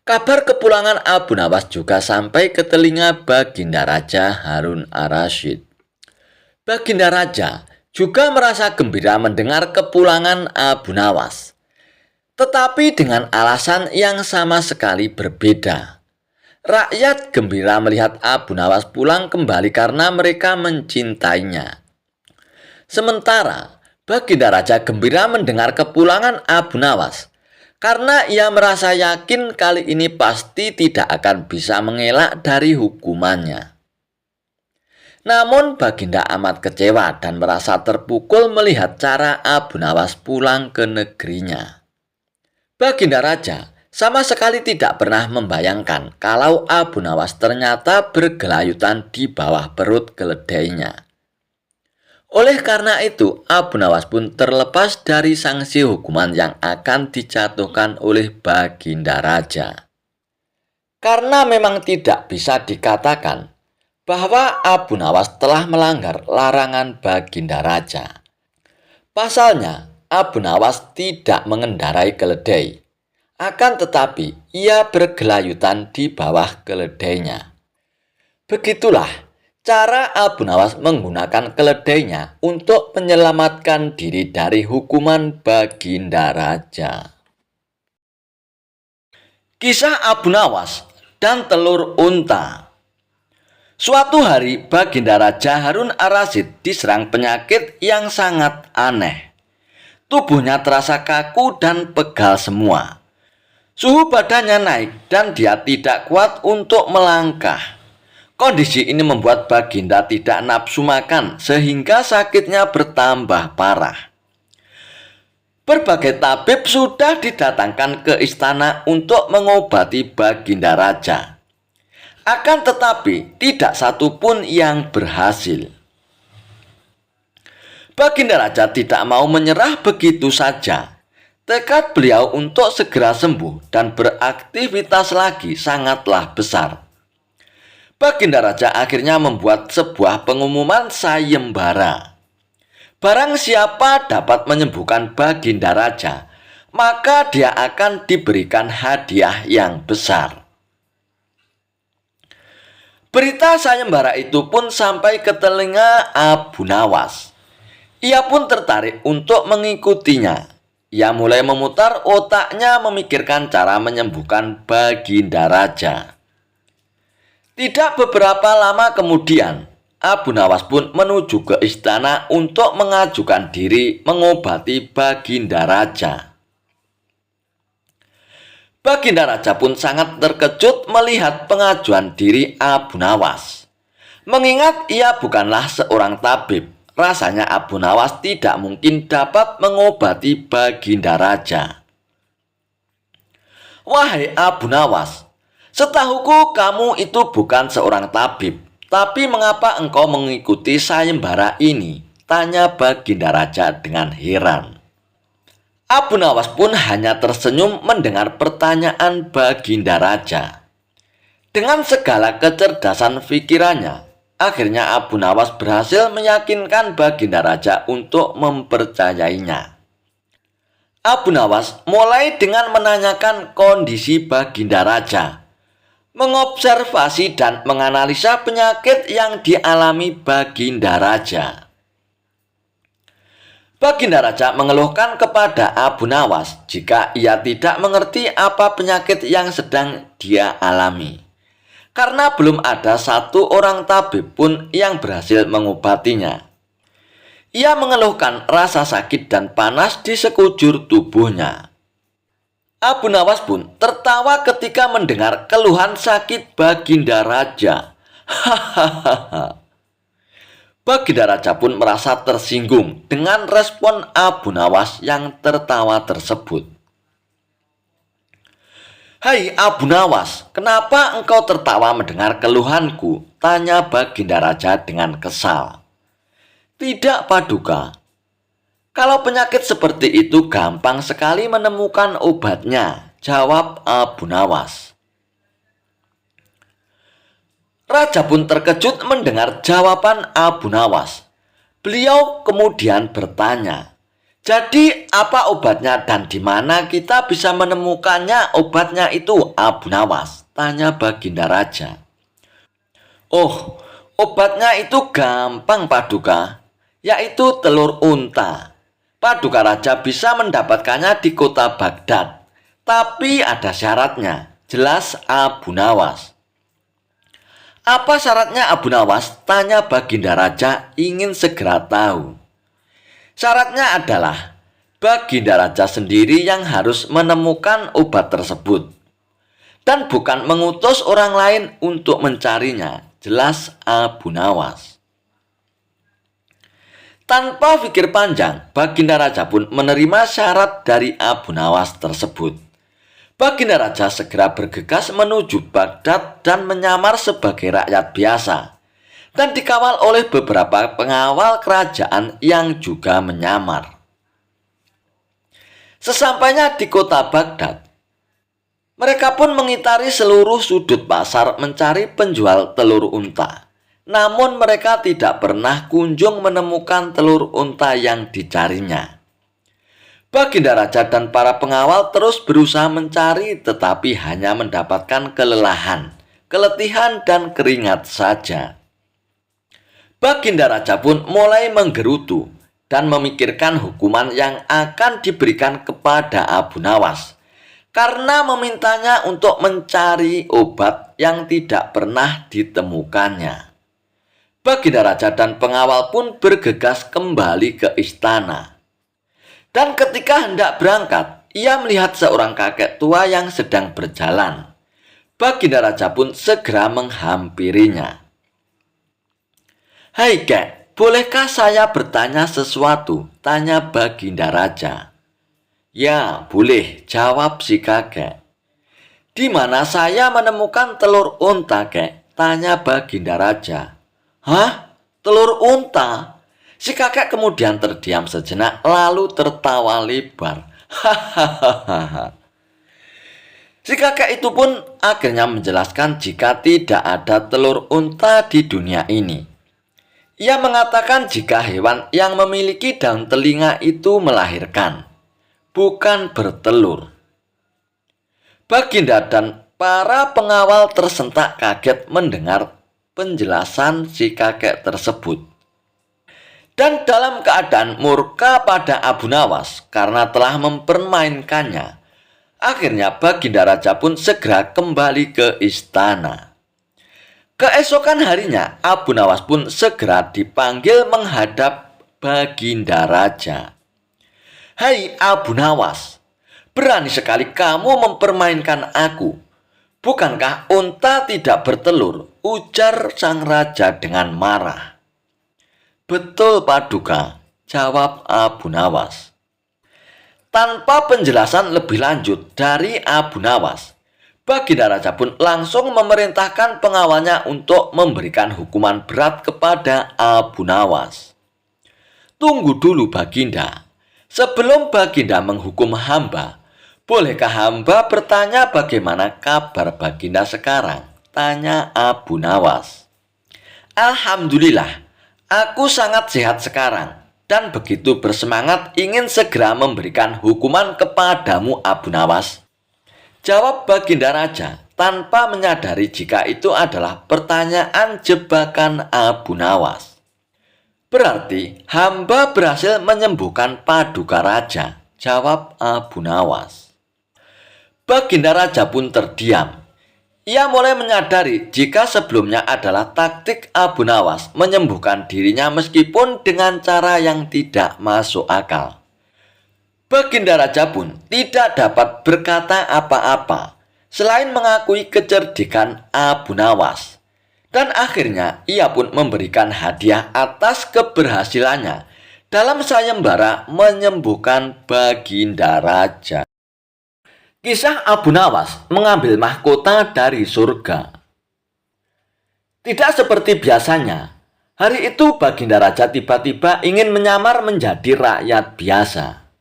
Kabar kepulangan Abu Nawas juga sampai ke telinga Baginda Raja Harun ar-Rasyid. Baginda Raja juga merasa gembira mendengar kepulangan Abu Nawas, tetapi dengan alasan yang sama sekali berbeda. Rakyat gembira melihat Abu Nawas pulang kembali karena mereka mencintainya. Sementara Baginda Raja gembira mendengar kepulangan Abu Nawas karena ia merasa yakin kali ini pasti tidak akan bisa mengelak dari hukumannya. Namun Baginda amat kecewa dan merasa terpukul melihat cara Abu Nawas pulang ke negerinya. Baginda Raja sama sekali tidak pernah membayangkan kalau Abu Nawas ternyata bergelayutan di bawah perut keledainya. Oleh karena itu, Abu Nawas pun terlepas dari sanksi hukuman yang akan dijatuhkan oleh Baginda Raja. Karena memang tidak bisa dikatakan bahwa Abu Nawas telah melanggar larangan Baginda Raja. Pasalnya, Abu Nawas tidak mengendarai keledai. Akan tetapi, ia bergelayutan di bawah keledainya. Begitulah cara Abu Nawas menggunakan keledainya untuk menyelamatkan diri dari hukuman Baginda Raja. Kisah Abu Nawas dan telur unta. Suatu hari, Baginda Raja Harun ar-Rasyid diserang penyakit yang sangat aneh. Tubuhnya terasa kaku dan pegal semua. Suhu badannya naik dan dia tidak kuat untuk melangkah. Kondisi ini membuat Baginda tidak nafsu makan sehingga sakitnya bertambah parah. Berbagai tabib sudah didatangkan ke istana untuk mengobati Baginda Raja. Akan tetapi tidak satu pun yang berhasil. Baginda Raja tidak mau menyerah begitu saja. Tekad beliau untuk segera sembuh dan beraktivitas lagi sangatlah besar. Baginda Raja akhirnya membuat sebuah pengumuman sayembara. Barang siapa dapat menyembuhkan Baginda Raja, maka dia akan diberikan hadiah yang besar. Berita sayembara itu pun sampai ke telinga Abu Nawas. Ia pun tertarik untuk mengikutinya. Ia mulai memutar otaknya memikirkan cara menyembuhkan Baginda Raja. Tidak beberapa lama kemudian, Abu Nawas pun menuju ke istana untuk mengajukan diri mengobati Baginda Raja. Baginda Raja pun sangat terkejut melihat pengajuan diri Abu Nawas. Mengingat ia bukanlah seorang tabib, rasanya Abu Nawas tidak mungkin dapat mengobati Baginda Raja. Wahai Abu Nawas, setahuku kamu itu bukan seorang tabib, tapi mengapa engkau mengikuti sayembara ini? Tanya Baginda Raja dengan heran. Abu Nawas pun hanya tersenyum mendengar pertanyaan Baginda Raja. Dengan segala kecerdasan pikirannya, akhirnya Abu Nawas berhasil meyakinkan Baginda Raja untuk mempercayainya. Abu Nawas mulai dengan menanyakan kondisi Baginda Raja, mengobservasi dan menganalisa penyakit yang dialami Baginda Raja. Baginda Raja mengeluhkan kepada Abu Nawas jika ia tidak mengerti apa penyakit yang sedang dia alami. Karena belum ada satu orang tabib pun yang berhasil mengobatinya. Ia mengeluhkan rasa sakit dan panas di sekujur tubuhnya. Abu Nawas pun tertawa ketika mendengar keluhan sakit Baginda Raja. Hahaha. Baginda Raja pun merasa tersinggung dengan respon Abu Nawas yang tertawa tersebut. Hai Abu Nawas, kenapa engkau tertawa mendengar keluhanku? Tanya Baginda Raja dengan kesal. Tidak, Paduka. Kalau penyakit seperti itu gampang sekali menemukan obatnya, jawab Abu Nawas. Raja pun terkejut mendengar jawaban Abu Nawas. Beliau kemudian bertanya, jadi apa obatnya dan di mana kita bisa menemukannya obatnya itu, Abu Nawas? Tanya Baginda Raja. Oh, obatnya itu gampang, Paduka, yaitu telur unta. Paduka Raja bisa mendapatkannya di kota Baghdad. Tapi ada syaratnya, jelas Abu Nawas. Apa syaratnya Abu Nawas? Tanya Baginda Raja ingin segera tahu. Syaratnya adalah Baginda Raja sendiri yang harus menemukan obat tersebut. Dan bukan mengutus orang lain untuk mencarinya, jelas Abu Nawas. Tanpa pikir panjang, Baginda Raja pun menerima syarat dari Abu Nawas tersebut. Baginda Raja segera bergegas menuju Baghdad dan menyamar sebagai rakyat biasa, dan dikawal oleh beberapa pengawal kerajaan yang juga menyamar. Sesampainya di kota Baghdad, mereka pun mengitari seluruh sudut pasar mencari penjual telur unta. Namun mereka tidak pernah kunjung menemukan telur unta yang dicarinya. Baginda Raja dan para pengawal terus berusaha mencari, tetapi hanya mendapatkan kelelahan, keletihan, dan keringat saja. Baginda Raja pun mulai menggerutu dan memikirkan hukuman yang akan diberikan kepada Abu Nawas, karena memintanya untuk mencari obat yang tidak pernah ditemukannya. Baginda Raja dan pengawal pun bergegas kembali ke istana. Dan ketika hendak berangkat, ia melihat seorang kakek tua yang sedang berjalan. Baginda Raja pun segera menghampirinya. "Hai kek, bolehkah saya bertanya sesuatu?" tanya Baginda Raja. "Ya, boleh," jawab si kakek. "Di mana saya menemukan telur unta, kek?" tanya Baginda Raja. "Hah? Telur unta?" Si kakek kemudian terdiam sejenak lalu tertawa lebar. Hahaha. Si kakek itu pun akhirnya menjelaskan jika tidak ada telur unta di dunia ini. Ia mengatakan jika hewan yang memiliki daun telinga itu melahirkan, bukan bertelur. Baginda dan para pengawal tersentak kaget mendengar penjelasan si kakek tersebut. Dan dalam keadaan murka pada Abu Nawas karena telah mempermainkannya, akhirnya Baginda Raja pun segera kembali ke istana. Keesokan harinya, Abu Nawas pun segera dipanggil menghadap Baginda Raja. "Hai Abu Nawas, berani sekali kamu mempermainkan aku. Bukankah unta tidak bertelur?" ujar sang raja dengan marah. "Betul Paduka," jawab Abu Nawas. Tanpa penjelasan lebih lanjut dari Abu Nawas, Baginda Raja pun langsung memerintahkan pengawalnya untuk memberikan hukuman berat kepada Abu Nawas. "Tunggu dulu Baginda, sebelum Baginda menghukum hamba, bolehkah hamba bertanya bagaimana kabar Baginda sekarang?" tanya Abu Nawas. "Alhamdulillah, aku sangat sehat sekarang dan begitu bersemangat ingin segera memberikan hukuman kepadamu Abu Nawas," jawab Baginda Raja tanpa menyadari jika itu adalah pertanyaan jebakan Abu Nawas. "Berarti hamba berhasil menyembuhkan Paduka Raja," jawab Abu Nawas. Baginda Raja pun terdiam. Ia mulai menyadari jika sebelumnya adalah taktik Abu Nawas menyembuhkan dirinya meskipun dengan cara yang tidak masuk akal. Baginda Raja pun tidak dapat berkata apa-apa selain mengakui kecerdikan Abu Nawas. Dan akhirnya ia pun memberikan hadiah atas keberhasilannya dalam sayembara menyembuhkan Baginda Raja. Kisah Abu Nawas mengambil mahkota dari surga. Tidak seperti biasanya, hari itu Baginda Raja tiba-tiba ingin menyamar menjadi rakyat biasa.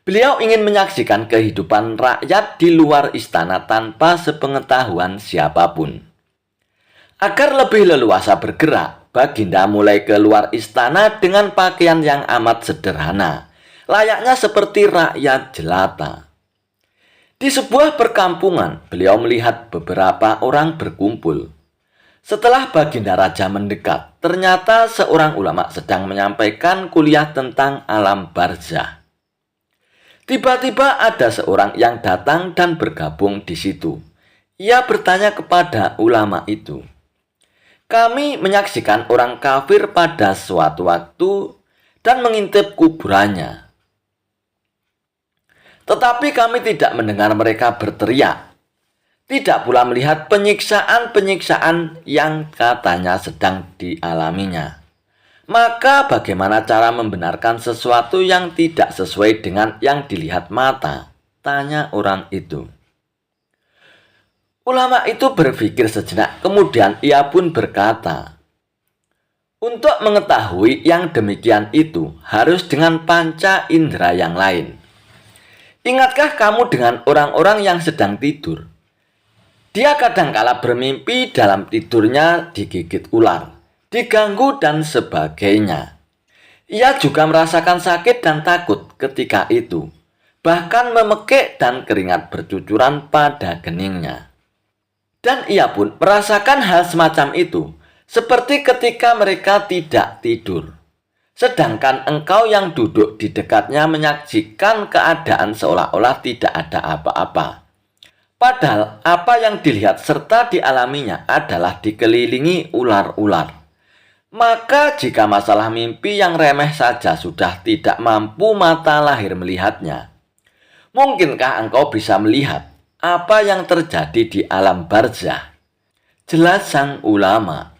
Beliau ingin menyaksikan kehidupan rakyat di luar istana tanpa sepengetahuan siapapun. Agar lebih leluasa bergerak, Baginda mulai keluar istana dengan pakaian yang amat sederhana, layaknya seperti rakyat jelata. Di sebuah perkampungan, beliau melihat beberapa orang berkumpul. Setelah Baginda Raja mendekat, ternyata seorang ulama sedang menyampaikan kuliah tentang alam barzah. Tiba-tiba ada seorang yang datang dan bergabung di situ. Ia bertanya kepada ulama itu, "Kami menyaksikan orang kafir pada suatu waktu dan mengintip kuburannya. Tetapi kami tidak mendengar mereka berteriak. Tidak pula melihat penyiksaan-penyiksaan yang katanya sedang dialaminya. Maka bagaimana cara membenarkan sesuatu yang tidak sesuai dengan yang dilihat mata?" tanya orang itu. Ulama itu berpikir sejenak, kemudian ia pun berkata, "Untuk mengetahui yang demikian itu harus dengan panca indera yang lain. Ingatkah kamu dengan orang-orang yang sedang tidur? Dia kadangkala bermimpi dalam tidurnya digigit ular, diganggu dan sebagainya. Ia juga merasakan sakit dan takut ketika itu, bahkan memekik dan keringat bercucuran pada keningnya. Dan ia pun merasakan hal semacam itu, seperti ketika mereka tidak tidur. Sedangkan engkau yang duduk di dekatnya menyaksikan keadaan seolah-olah tidak ada apa-apa. Padahal apa yang dilihat serta dialaminya adalah dikelilingi ular-ular. Maka jika masalah mimpi yang remeh saja sudah tidak mampu mata lahir melihatnya, mungkinkah engkau bisa melihat apa yang terjadi di alam barzah?" Jelas sang ulama.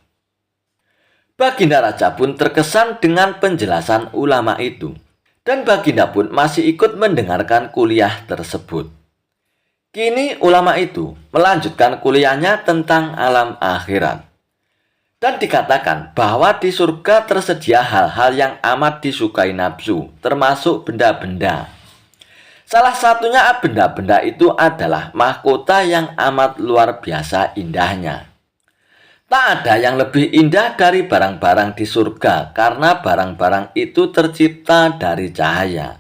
Baginda Raja pun terkesan dengan penjelasan ulama itu, dan Baginda pun masih ikut mendengarkan kuliah tersebut. Kini ulama itu melanjutkan kuliahnya tentang alam akhirat. Dan dikatakan bahwa di surga tersedia hal-hal yang amat disukai nafsu, termasuk benda-benda. Salah satunya benda-benda itu adalah mahkota yang amat luar biasa indahnya. Tak ada yang lebih indah dari barang-barang di surga karena barang-barang itu tercipta dari cahaya.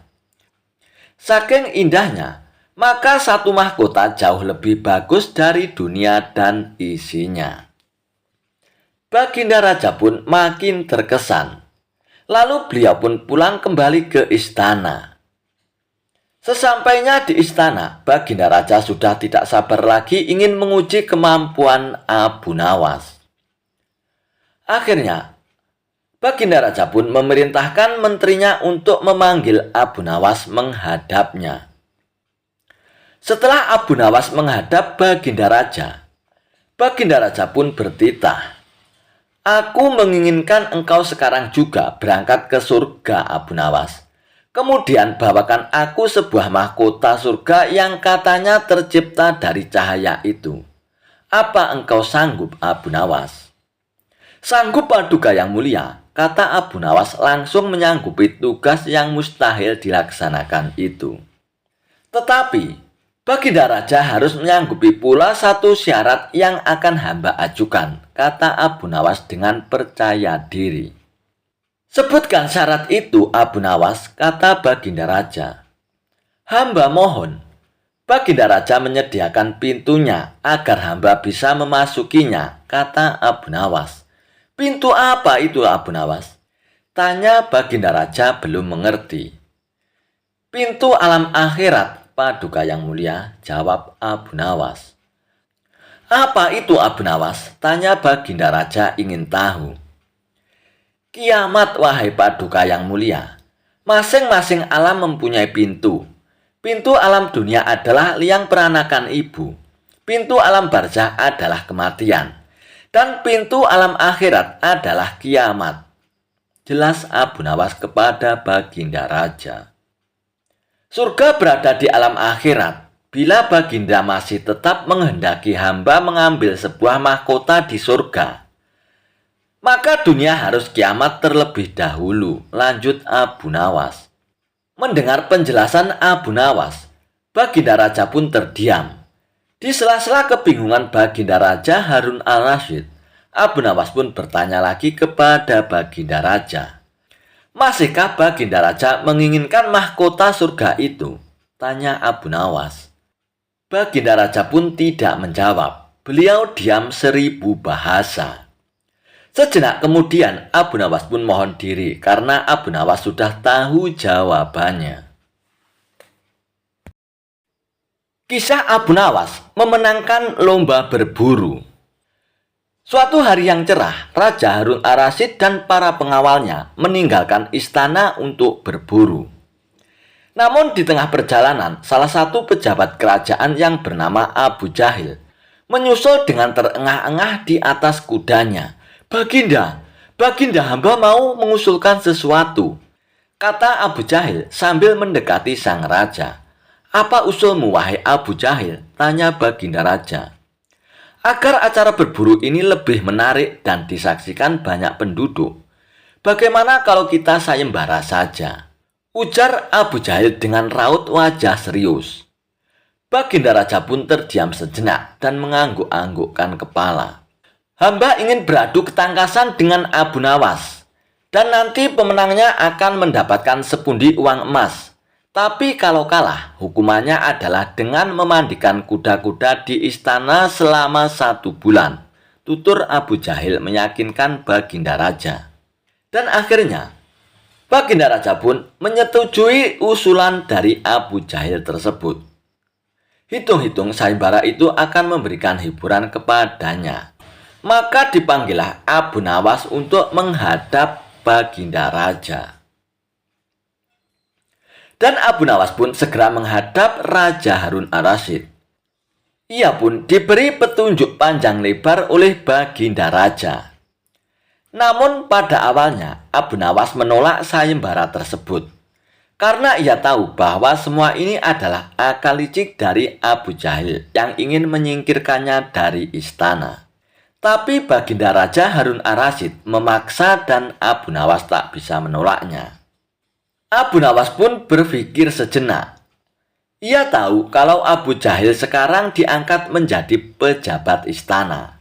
Saking indahnya, maka satu mahkota jauh lebih bagus dari dunia dan isinya. Baginda Raja pun makin terkesan. Lalu beliau pun pulang kembali ke istana. Sesampainya di istana, Baginda Raja sudah tidak sabar lagi ingin menguji kemampuan Abu Nawas. Akhirnya, Baginda Raja pun memerintahkan menterinya untuk memanggil Abu Nawas menghadapnya. Setelah Abu Nawas menghadap Baginda Raja pun bertitah, "Aku menginginkan engkau sekarang juga berangkat ke surga, Abu Nawas. Kemudian bawakan aku sebuah mahkota surga yang katanya tercipta dari cahaya itu. Apa engkau sanggup, Abu Nawas?" "Sanggup, Paduka yang mulia," kata Abu Nawas langsung menyanggupi tugas yang mustahil dilaksanakan itu. Tetapi Baginda Raja harus menyanggupi pula satu syarat yang akan hamba ajukan, kata Abu Nawas dengan percaya diri. "Sebutkan syarat itu, Abu Nawas," kata Baginda Raja. "Hamba mohon Baginda Raja menyediakan pintunya agar hamba bisa memasukinya," kata Abu Nawas. "Pintu apa itu, Abu Nawas?" tanya Baginda Raja belum mengerti. "Pintu alam akhirat, Paduka yang mulia," jawab Abu Nawas. "Apa itu, Abu Nawas?" tanya Baginda Raja ingin tahu. "Kiamat, wahai Paduka yang mulia. Masing-masing alam mempunyai pintu. Pintu alam dunia adalah liang peranakan ibu. Pintu alam barzah adalah kematian. Dan pintu alam akhirat adalah kiamat," jelas Abu Nawas kepada Baginda Raja. Surga berada di alam akhirat. Bila Baginda masih tetap menghendaki hamba mengambil sebuah mahkota di surga, maka dunia harus kiamat terlebih dahulu, lanjut Abu Nawas. Mendengar penjelasan Abu Nawas, Baginda Raja pun terdiam. Di sela-sela kebingungan Baginda Raja Harun al-Rasyid, Abu Nawas pun bertanya lagi kepada Baginda Raja. "Masihkah Baginda Raja menginginkan mahkota surga itu?" tanya Abu Nawas. Baginda Raja pun tidak menjawab. Beliau diam 1000 bahasa. Sejenak kemudian Abu Nawas pun mohon diri karena Abu Nawas sudah tahu jawabannya. Kisah Abu Nawas memenangkan lomba berburu. Suatu hari yang cerah, Raja Harun al-Rasyid dan para pengawalnya meninggalkan istana untuk berburu. Namun di tengah perjalanan, salah satu pejabat kerajaan yang bernama Abu Jahil menyusul dengan terengah-engah di atas kudanya. Baginda hamba mau mengusulkan sesuatu," kata Abu Jahil sambil mendekati sang raja. "Apa usulmu, wahai Abu Jahil?" tanya Baginda Raja. Agar acara berburu ini lebih menarik dan disaksikan banyak penduduk, bagaimana kalau kita sayembara saja? Ujar Abu Jahil dengan raut wajah serius. Baginda Raja pun terdiam sejenak dan mengangguk-anggukkan kepala. Hamba ingin beradu ketangkasan dengan Abu Nawas, dan nanti pemenangnya akan mendapatkan sepundi uang emas. Tapi kalau kalah, hukumannya adalah dengan memandikan kuda-kuda di istana selama 1 bulan. Tutur Abu Jahil meyakinkan Baginda Raja. Dan akhirnya, Baginda Raja pun menyetujui usulan dari Abu Jahil tersebut. Hitung-hitung sayembara itu akan memberikan hiburan kepadanya. Maka dipanggillah Abu Nawas untuk menghadap Baginda Raja. Dan Abu Nawas pun segera menghadap Raja Harun ar-Rasyid. Ia pun diberi petunjuk panjang lebar oleh Baginda Raja. Namun pada awalnya Abu Nawas menolak sayembara tersebut. Karena ia tahu bahwa semua ini adalah akal licik dari Abu Jahil yang ingin menyingkirkannya dari istana. Tapi Baginda Raja Harun ar-Rasyid memaksa dan Abu Nawas tak bisa menolaknya. Abu Nawas pun berpikir sejenak. Ia tahu kalau Abu Jahil sekarang diangkat menjadi pejabat istana.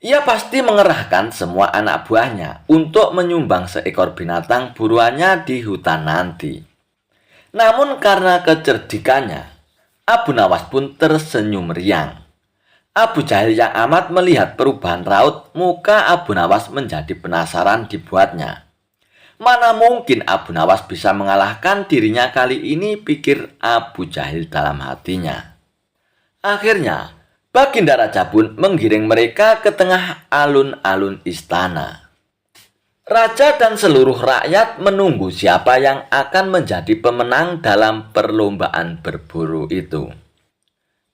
Ia pasti mengerahkan semua anak buahnya untuk menyumbang seekor binatang buruannya di hutan nanti. Namun karena kecerdikannya, Abu Nawas pun tersenyum riang. Abu Jahil yang amat melihat perubahan raut muka Abu Nawas menjadi penasaran dibuatnya. Mana mungkin Abu Nawas bisa mengalahkan dirinya kali ini, pikir Abu Jahil dalam hatinya. Akhirnya, Baginda Raja pun menggiring mereka ke tengah alun-alun istana. Raja dan seluruh rakyat menunggu siapa yang akan menjadi pemenang dalam perlombaan berburu itu.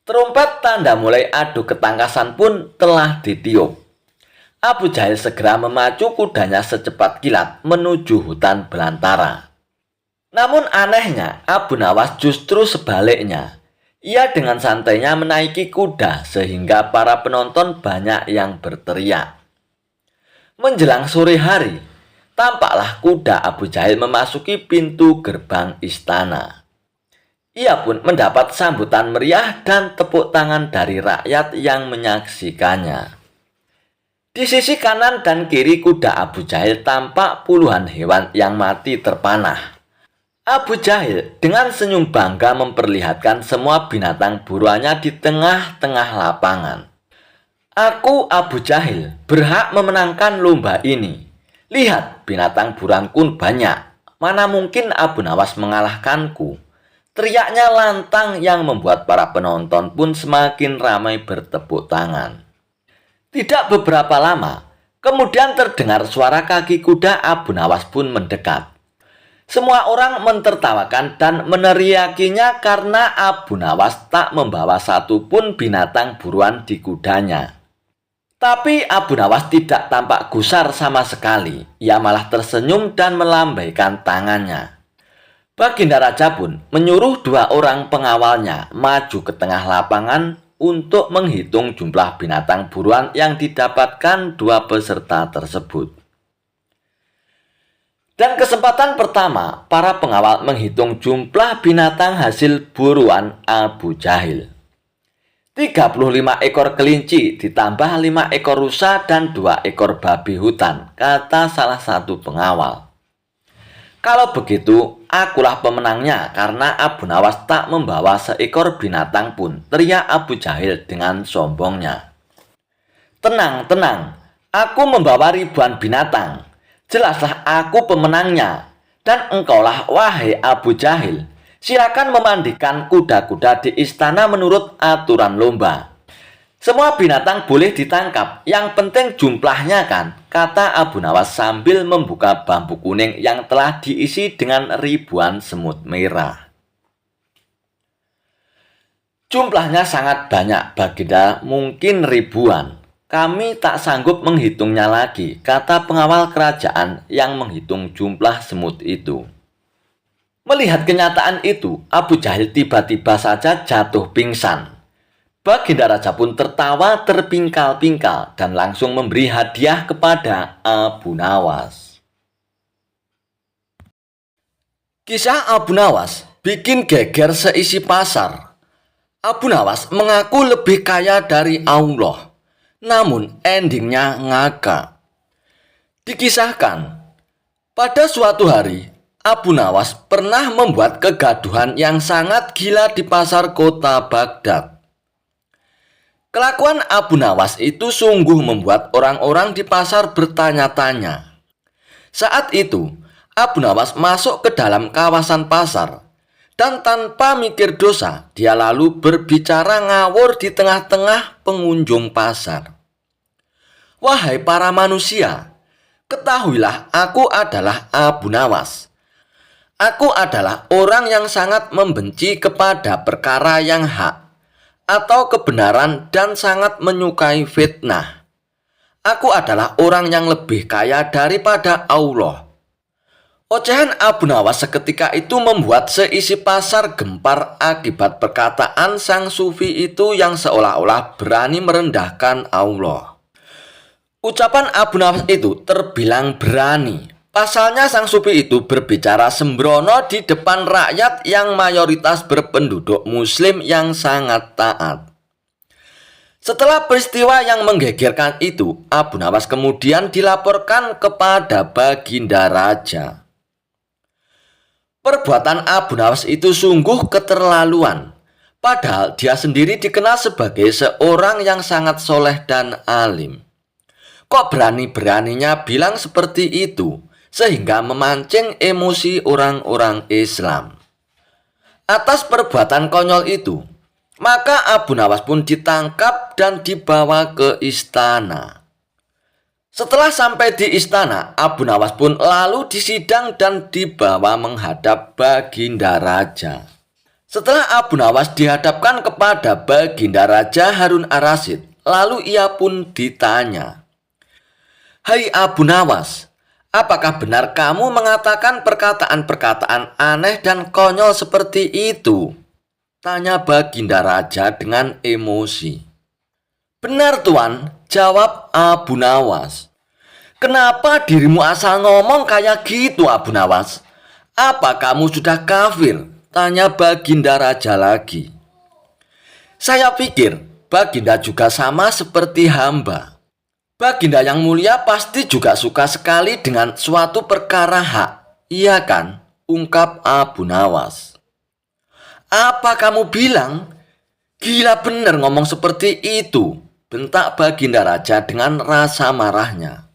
Trompet tanda mulai adu ketangkasan pun telah ditiup. Abu Jahil segera memacu kudanya secepat kilat menuju hutan belantara. Namun anehnya, Abu Nawas justru sebaliknya. Ia dengan santainya menaiki kuda sehingga para penonton banyak yang berteriak. Menjelang sore hari, tampaklah kuda Abu Jahil memasuki pintu gerbang istana. Ia pun mendapat sambutan meriah dan tepuk tangan dari rakyat yang menyaksikannya. Di sisi kanan dan kiri kuda Abu Jahil tampak puluhan hewan yang mati terpanah. Abu Jahil dengan senyum bangga memperlihatkan semua binatang buruannya di tengah-tengah lapangan. Aku, Abu Jahil, berhak memenangkan lomba ini. Lihat, binatang buruanku banyak. Mana mungkin Abu Nawas mengalahkanku? Teriaknya lantang yang membuat para penonton pun semakin ramai bertepuk tangan. Tidak beberapa lama, kemudian terdengar suara kaki kuda Abu Nawas pun mendekat. Semua orang mentertawakan dan meneriakinya karena Abu Nawas tak membawa satupun binatang buruan di kudanya. Tapi Abu Nawas tidak tampak gusar sama sekali. Ia malah tersenyum dan melambaikan tangannya. Baginda Raja pun menyuruh 2 orang pengawalnya maju ke tengah lapangan untuk menghitung jumlah binatang buruan yang didapatkan 2 peserta tersebut. Dan kesempatan pertama, para pengawal menghitung jumlah binatang hasil buruan Abu Jahil. 35 ekor kelinci ditambah 5 ekor rusa dan 2 ekor babi hutan, kata salah satu pengawal. Kalau begitu, akulah pemenangnya karena Abu Nawas tak membawa seekor binatang pun, teriak Abu Jahil dengan sombongnya. Tenang, tenang, aku membawa ribuan binatang. Jelaslah aku pemenangnya. Dan engkaulah, wahai Abu Jahil, silakan memandikan kuda-kuda di istana menurut aturan lomba. Semua binatang boleh ditangkap, yang penting jumlahnya kan, kata Abu Nawas sambil membuka bambu kuning yang telah diisi dengan ribuan semut merah. Jumlahnya sangat banyak, Baginda, mungkin ribuan. Kami tak sanggup menghitungnya lagi, kata pengawal kerajaan yang menghitung jumlah semut itu. Melihat kenyataan itu, Abu Jahil tiba-tiba saja jatuh pingsan. Baginda Raja pun tertawa terpingkal-pingkal dan langsung memberi hadiah kepada Abu Nawas. Kisah Abu Nawas bikin geger seisi pasar. Abu Nawas mengaku lebih kaya dari Allah, namun endingnya ngakak. Dikisahkan, pada suatu hari, Abu Nawas pernah membuat kegaduhan yang sangat gila di pasar kota Baghdad. Kelakuan Abu Nawas itu sungguh membuat orang-orang di pasar bertanya-tanya. Saat itu, Abu Nawas masuk ke dalam kawasan pasar dan tanpa mikir dosa, dia lalu berbicara ngawur di tengah-tengah pengunjung pasar. Wahai para manusia, ketahuilah aku adalah Abu Nawas. Aku adalah orang yang sangat membenci kepada perkara yang hak atau kebenaran dan sangat menyukai fitnah. Aku adalah orang yang lebih kaya daripada Allah. Ocehan Abu Nawas seketika itu membuat seisi pasar gempar akibat perkataan sang sufi itu yang seolah-olah berani merendahkan Allah. Ucapan Abu Nawas itu terbilang berani. Pasalnya sang sufi itu berbicara sembrono di depan rakyat yang mayoritas berpenduduk muslim yang sangat taat. Setelah peristiwa yang menggegerkan itu, Abu Nawas kemudian dilaporkan kepada Baginda Raja. Perbuatan Abu Nawas itu sungguh keterlaluan. Padahal dia sendiri dikenal sebagai seorang yang sangat soleh dan alim. Kok berani-beraninya bilang seperti itu, sehingga memancing emosi orang-orang Islam. Atas perbuatan konyol itu, maka Abu Nawas pun ditangkap dan dibawa ke istana. Setelah sampai di istana, Abu Nawas pun lalu disidang dan dibawa menghadap Baginda Raja. Setelah Abu Nawas dihadapkan kepada Baginda Raja Harun ar-Rasyid, lalu ia pun ditanya, "Hai Abu Nawas, apakah benar kamu mengatakan perkataan-perkataan aneh dan konyol seperti itu?" Tanya Baginda Raja dengan emosi. "Benar Tuan," jawab Abu Nawas. "Kenapa dirimu asal ngomong kayak gitu Abu Nawas? Apa kamu sudah kafir?" Tanya Baginda Raja lagi. "Saya pikir Baginda juga sama seperti hamba. Baginda yang mulia pasti juga suka sekali dengan suatu perkara hak, iya kan?" ungkap Abu Nawas. "Apa kamu bilang? Gila bener ngomong seperti itu," bentak Baginda Raja dengan rasa marahnya.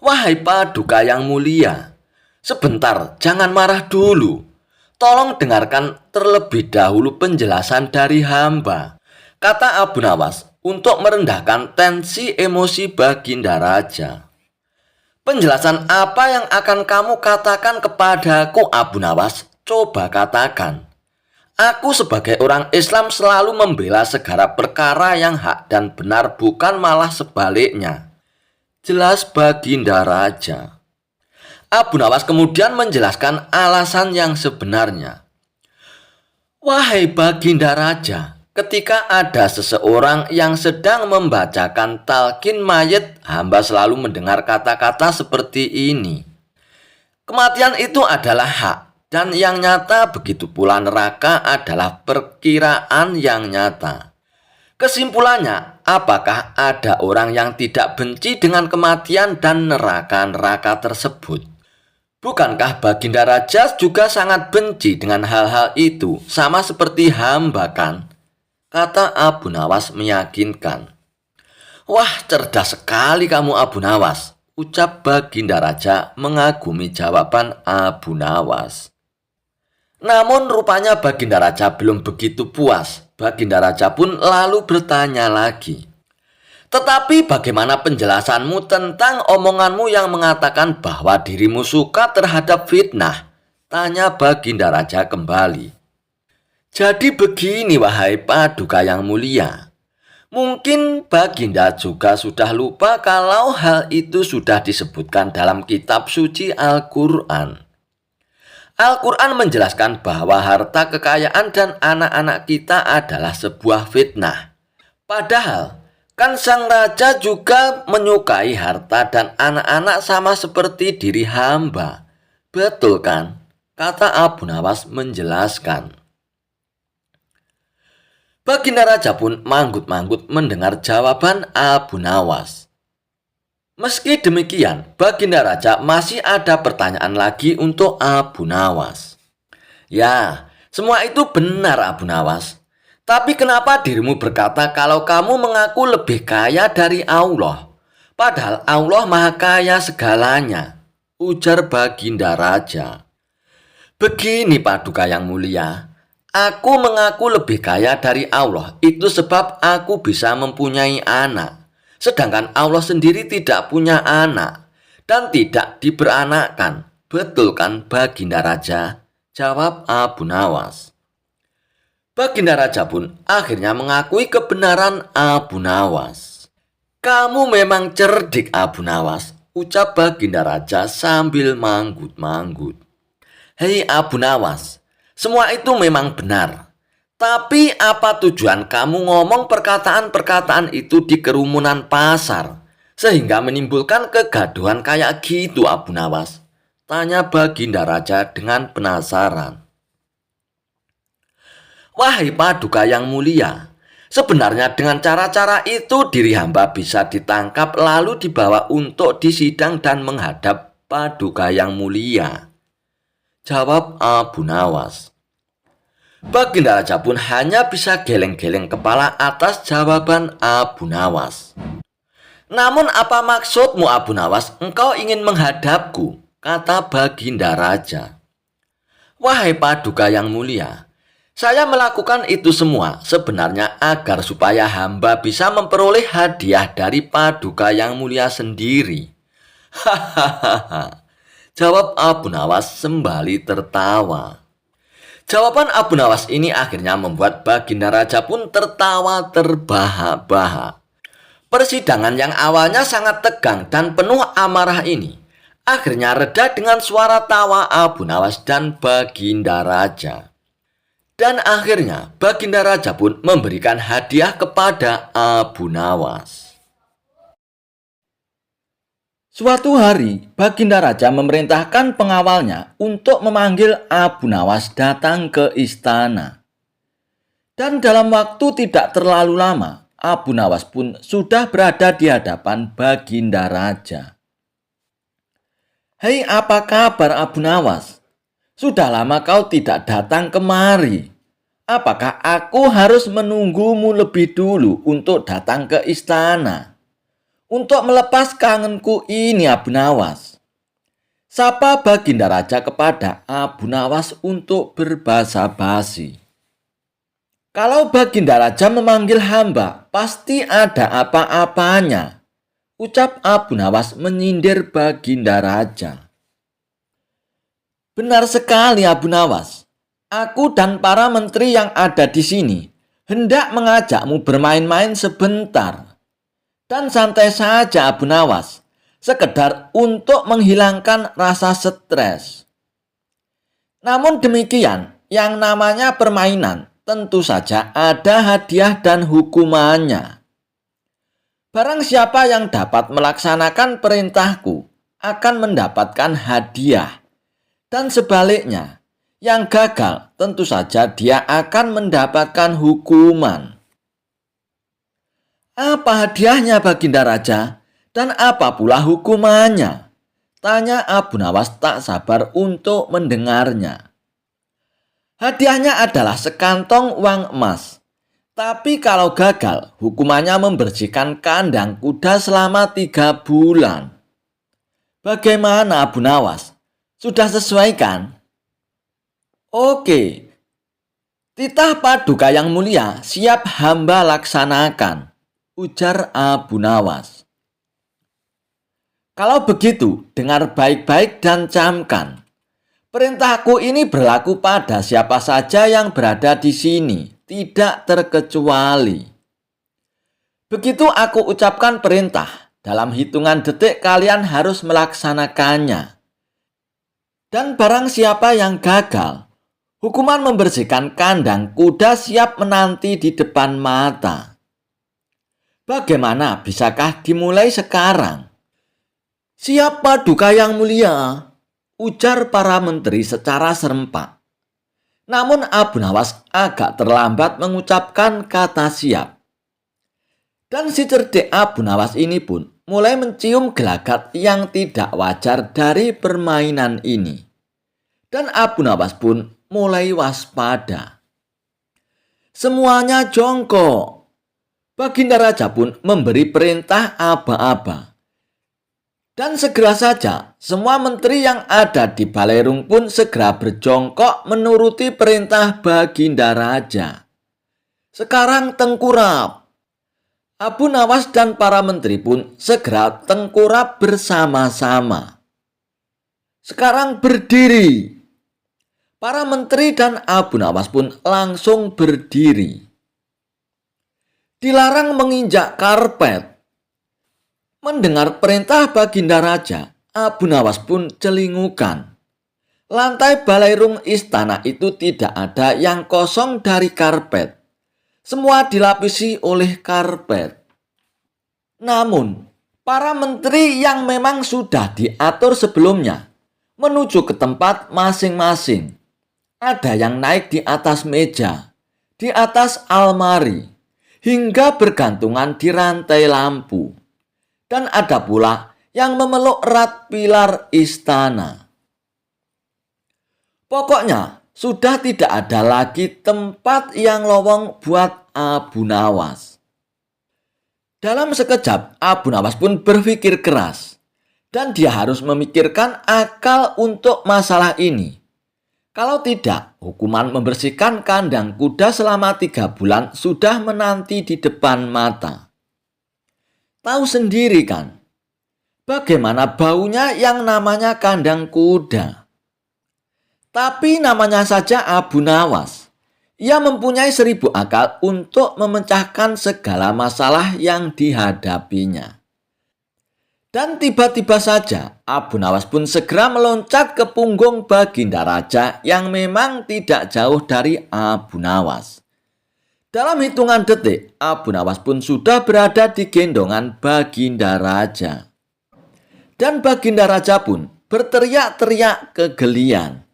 "Wahai Paduka yang mulia, sebentar, jangan marah dulu. Tolong dengarkan terlebih dahulu penjelasan dari hamba," kata Abu Nawas untuk merendahkan tensi emosi Baginda Raja. "Penjelasan apa yang akan kamu katakan kepadaku Abu Nawas? Coba katakan. Aku sebagai orang Islam selalu membela segala perkara yang hak dan benar, bukan malah sebaliknya," jelas Baginda Raja. Abu Nawas kemudian menjelaskan alasan yang sebenarnya. "Wahai Baginda Raja, ketika ada seseorang yang sedang membacakan talqin mayit, hamba selalu mendengar kata-kata seperti ini. Kematian itu adalah hak, dan yang nyata, begitu pula neraka adalah perkiraan yang nyata. Kesimpulannya, apakah ada orang yang tidak benci dengan kematian dan neraka-neraka tersebut? Bukankah Baginda Raja juga sangat benci dengan hal-hal itu, sama seperti hamba kan?" kata Abu Nawas meyakinkan. "Wah, cerdas sekali kamu Abu Nawas," ucap Baginda Raja mengagumi jawaban Abu Nawas. Namun rupanya Baginda Raja belum begitu puas. Baginda Raja pun lalu bertanya lagi, "Tetapi bagaimana penjelasanmu tentang omonganmu yang mengatakan bahwa dirimu suka terhadap fitnah?" tanya Baginda Raja kembali. "Jadi begini wahai Paduka yang mulia, mungkin Baginda juga sudah lupa kalau hal itu sudah disebutkan dalam kitab suci Al-Quran. Al-Quran menjelaskan bahwa harta kekayaan dan anak-anak kita adalah sebuah fitnah. Padahal, kan sang raja juga menyukai harta dan anak-anak sama seperti diri hamba. Betul kan? Kata Abu Nawas menjelaskan. Baginda Raja pun manggut-manggut mendengar jawaban Abu Nawas. Meski demikian, Baginda Raja masih ada pertanyaan lagi untuk Abu Nawas. Ya, semua itu benar Abu Nawas. Tapi kenapa dirimu berkata kalau kamu mengaku lebih kaya dari Allah? Padahal Allah Maha Kaya segalanya, ujar Baginda Raja. Begini Paduka yang mulia, aku mengaku lebih kaya dari Allah itu sebab aku bisa mempunyai anak. Sedangkan Allah sendiri tidak punya anak dan tidak diberanakkan. Betul kan Baginda Raja? Jawab Abu Nawas. Baginda Raja pun akhirnya mengakui kebenaran Abu Nawas. Kamu memang cerdik Abu Nawas, ucap Baginda Raja sambil manggut-manggut. Hei Abu Nawas, semua itu memang benar. Tapi apa tujuan kamu ngomong perkataan-perkataan itu di kerumunan pasar sehingga menimbulkan kegaduhan kayak gitu Abu Nawas? Tanya Baginda Raja dengan penasaran. Wahai Paduka yang mulia, sebenarnya dengan cara-cara itu diri hamba bisa ditangkap lalu dibawa untuk disidang dan menghadap Paduka yang mulia. Jawab Abu Nawas. Baginda Raja pun hanya bisa geleng-geleng kepala atas jawaban Abu Nawas. Namun apa maksudmu Abu Nawas? Engkau ingin menghadapku, kata Baginda Raja. Wahai Paduka yang mulia, saya melakukan itu semua sebenarnya agar supaya hamba bisa memperoleh hadiah dari Paduka yang mulia sendiri. Hahaha, jawab Abu Nawas sembari tertawa. Jawaban Abu Nawas ini akhirnya membuat Baginda Raja pun tertawa terbahak-bahak. Persidangan yang awalnya sangat tegang dan penuh amarah ini akhirnya reda dengan suara tawa Abu Nawas dan Baginda Raja. Dan akhirnya Baginda Raja pun memberikan hadiah kepada Abu Nawas. Suatu hari, Baginda Raja memerintahkan pengawalnya untuk memanggil Abu Nawas datang ke istana. Dan dalam waktu tidak terlalu lama, Abu Nawas pun sudah berada di hadapan Baginda Raja. Hei, apa kabar Abu Nawas? Sudah lama kau tidak datang kemari. Apakah aku harus menunggumu lebih dulu untuk datang ke istana? Untuk melepas kangenku ini Abu Nawas. Sapa Baginda Raja kepada Abu Nawas untuk berbasa basi. Kalau Baginda Raja memanggil hamba, pasti ada apa-apanya, ucap Abu Nawas menyindir Baginda Raja. Benar sekali Abu Nawas. Aku dan para menteri yang ada di sini hendak mengajakmu bermain-main sebentar. Dan santai saja Abu Nawas, sekedar untuk menghilangkan rasa stres. Namun demikian, yang namanya permainan tentu saja ada hadiah dan hukumannya. Barang siapa yang dapat melaksanakan perintahku akan mendapatkan hadiah. Dan sebaliknya, yang gagal tentu saja dia akan mendapatkan hukuman. Apa hadiahnya Baginda Raja? Dan apa pula hukumannya? Tanya Abu Nawas tak sabar untuk mendengarnya. Hadiahnya adalah sekantong uang emas. Tapi kalau gagal, hukumannya membersihkan kandang kuda selama 3 bulan. Bagaimana Abu Nawas? Sudah sesuai kan? Oke. Titah Paduka yang mulia, siap hamba laksanakan, ujar Abu Nawas. Kalau begitu, dengar baik-baik dan camkan. Perintahku ini berlaku pada siapa saja yang berada di sini, tidak terkecuali. Begitu aku ucapkan perintah, dalam hitungan detik kalian harus melaksanakannya. Dan barang siapa yang gagal, hukuman membersihkan kandang kuda siap menanti di depan mata. Bagaimana bisakah dimulai sekarang? Siap Paduka yang mulia, ujar para menteri secara serempak. Namun Abu Nawas agak terlambat mengucapkan kata siap. Dan si cerdik Abu Nawas ini pun mulai mencium gelagat yang tidak wajar dari permainan ini. Dan Abu Nawas pun mulai waspada. Semuanya jongkok. Baginda Raja pun memberi perintah aba-aba. Dan segera saja, semua menteri yang ada di Balerung pun segera berjongkok menuruti perintah Baginda Raja. Sekarang tengkurap. Abu Nawas dan para menteri pun segera tengkurap bersama-sama. Sekarang berdiri. Para menteri dan Abu Nawas pun langsung berdiri. Dilarang menginjak karpet. Mendengar perintah Baginda Raja, Abu Nawas pun celingukan. Lantai Balerung istana itu tidak ada yang kosong dari karpet. Semua dilapisi oleh karpet. Namun, para menteri yang memang sudah diatur sebelumnya menuju ke tempat masing-masing. Ada yang naik di atas meja, di atas almari, hingga bergantungan di rantai lampu. Dan ada pula yang memeluk erat pilar istana. Pokoknya sudah tidak ada lagi tempat yang lowong buat Abu Nawas. Dalam sekejap Abu Nawas pun berpikir keras. Dan dia harus memikirkan akal untuk masalah ini. Kalau tidak, hukuman membersihkan kandang kuda selama 3 bulan sudah menanti di depan mata. Tahu sendiri kan, bagaimana baunya yang namanya kandang kuda. Tapi namanya saja Abu Nawas. Ia mempunyai 1000 akal untuk memecahkan segala masalah yang dihadapinya. Dan tiba-tiba saja Abu Nawas pun segera meloncat ke punggung Baginda Raja yang memang tidak jauh dari Abu Nawas. Dalam hitungan detik, Abu Nawas pun sudah berada di gendongan Baginda Raja. Dan Baginda Raja pun berteriak-teriak kegelian.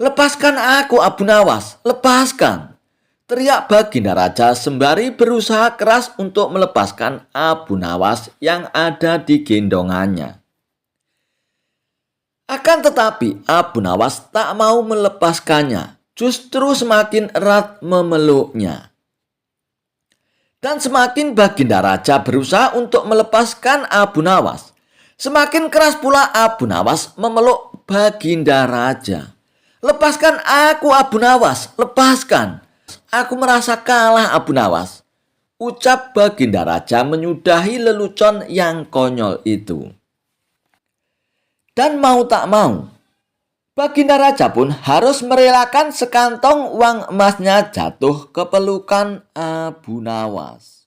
"Lepaskan aku, Abu Nawas, lepaskan!" Teriak Baginda Raja sembari berusaha keras untuk melepaskan Abu Nawas yang ada di gendongannya. Akan tetapi Abu Nawas tak mau melepaskannya, justru semakin erat memeluknya. Dan semakin Baginda Raja berusaha untuk melepaskan Abu Nawas, semakin keras pula Abu Nawas memeluk Baginda Raja. "Lepaskan aku, Abu Nawas, lepaskan. Aku merasa kalah, Abu Nawas," ucap Baginda Raja menyudahi lelucon yang konyol itu. Dan mau tak mau, Baginda Raja pun harus merelakan sekantong uang emasnya jatuh ke pelukan Abu Nawas.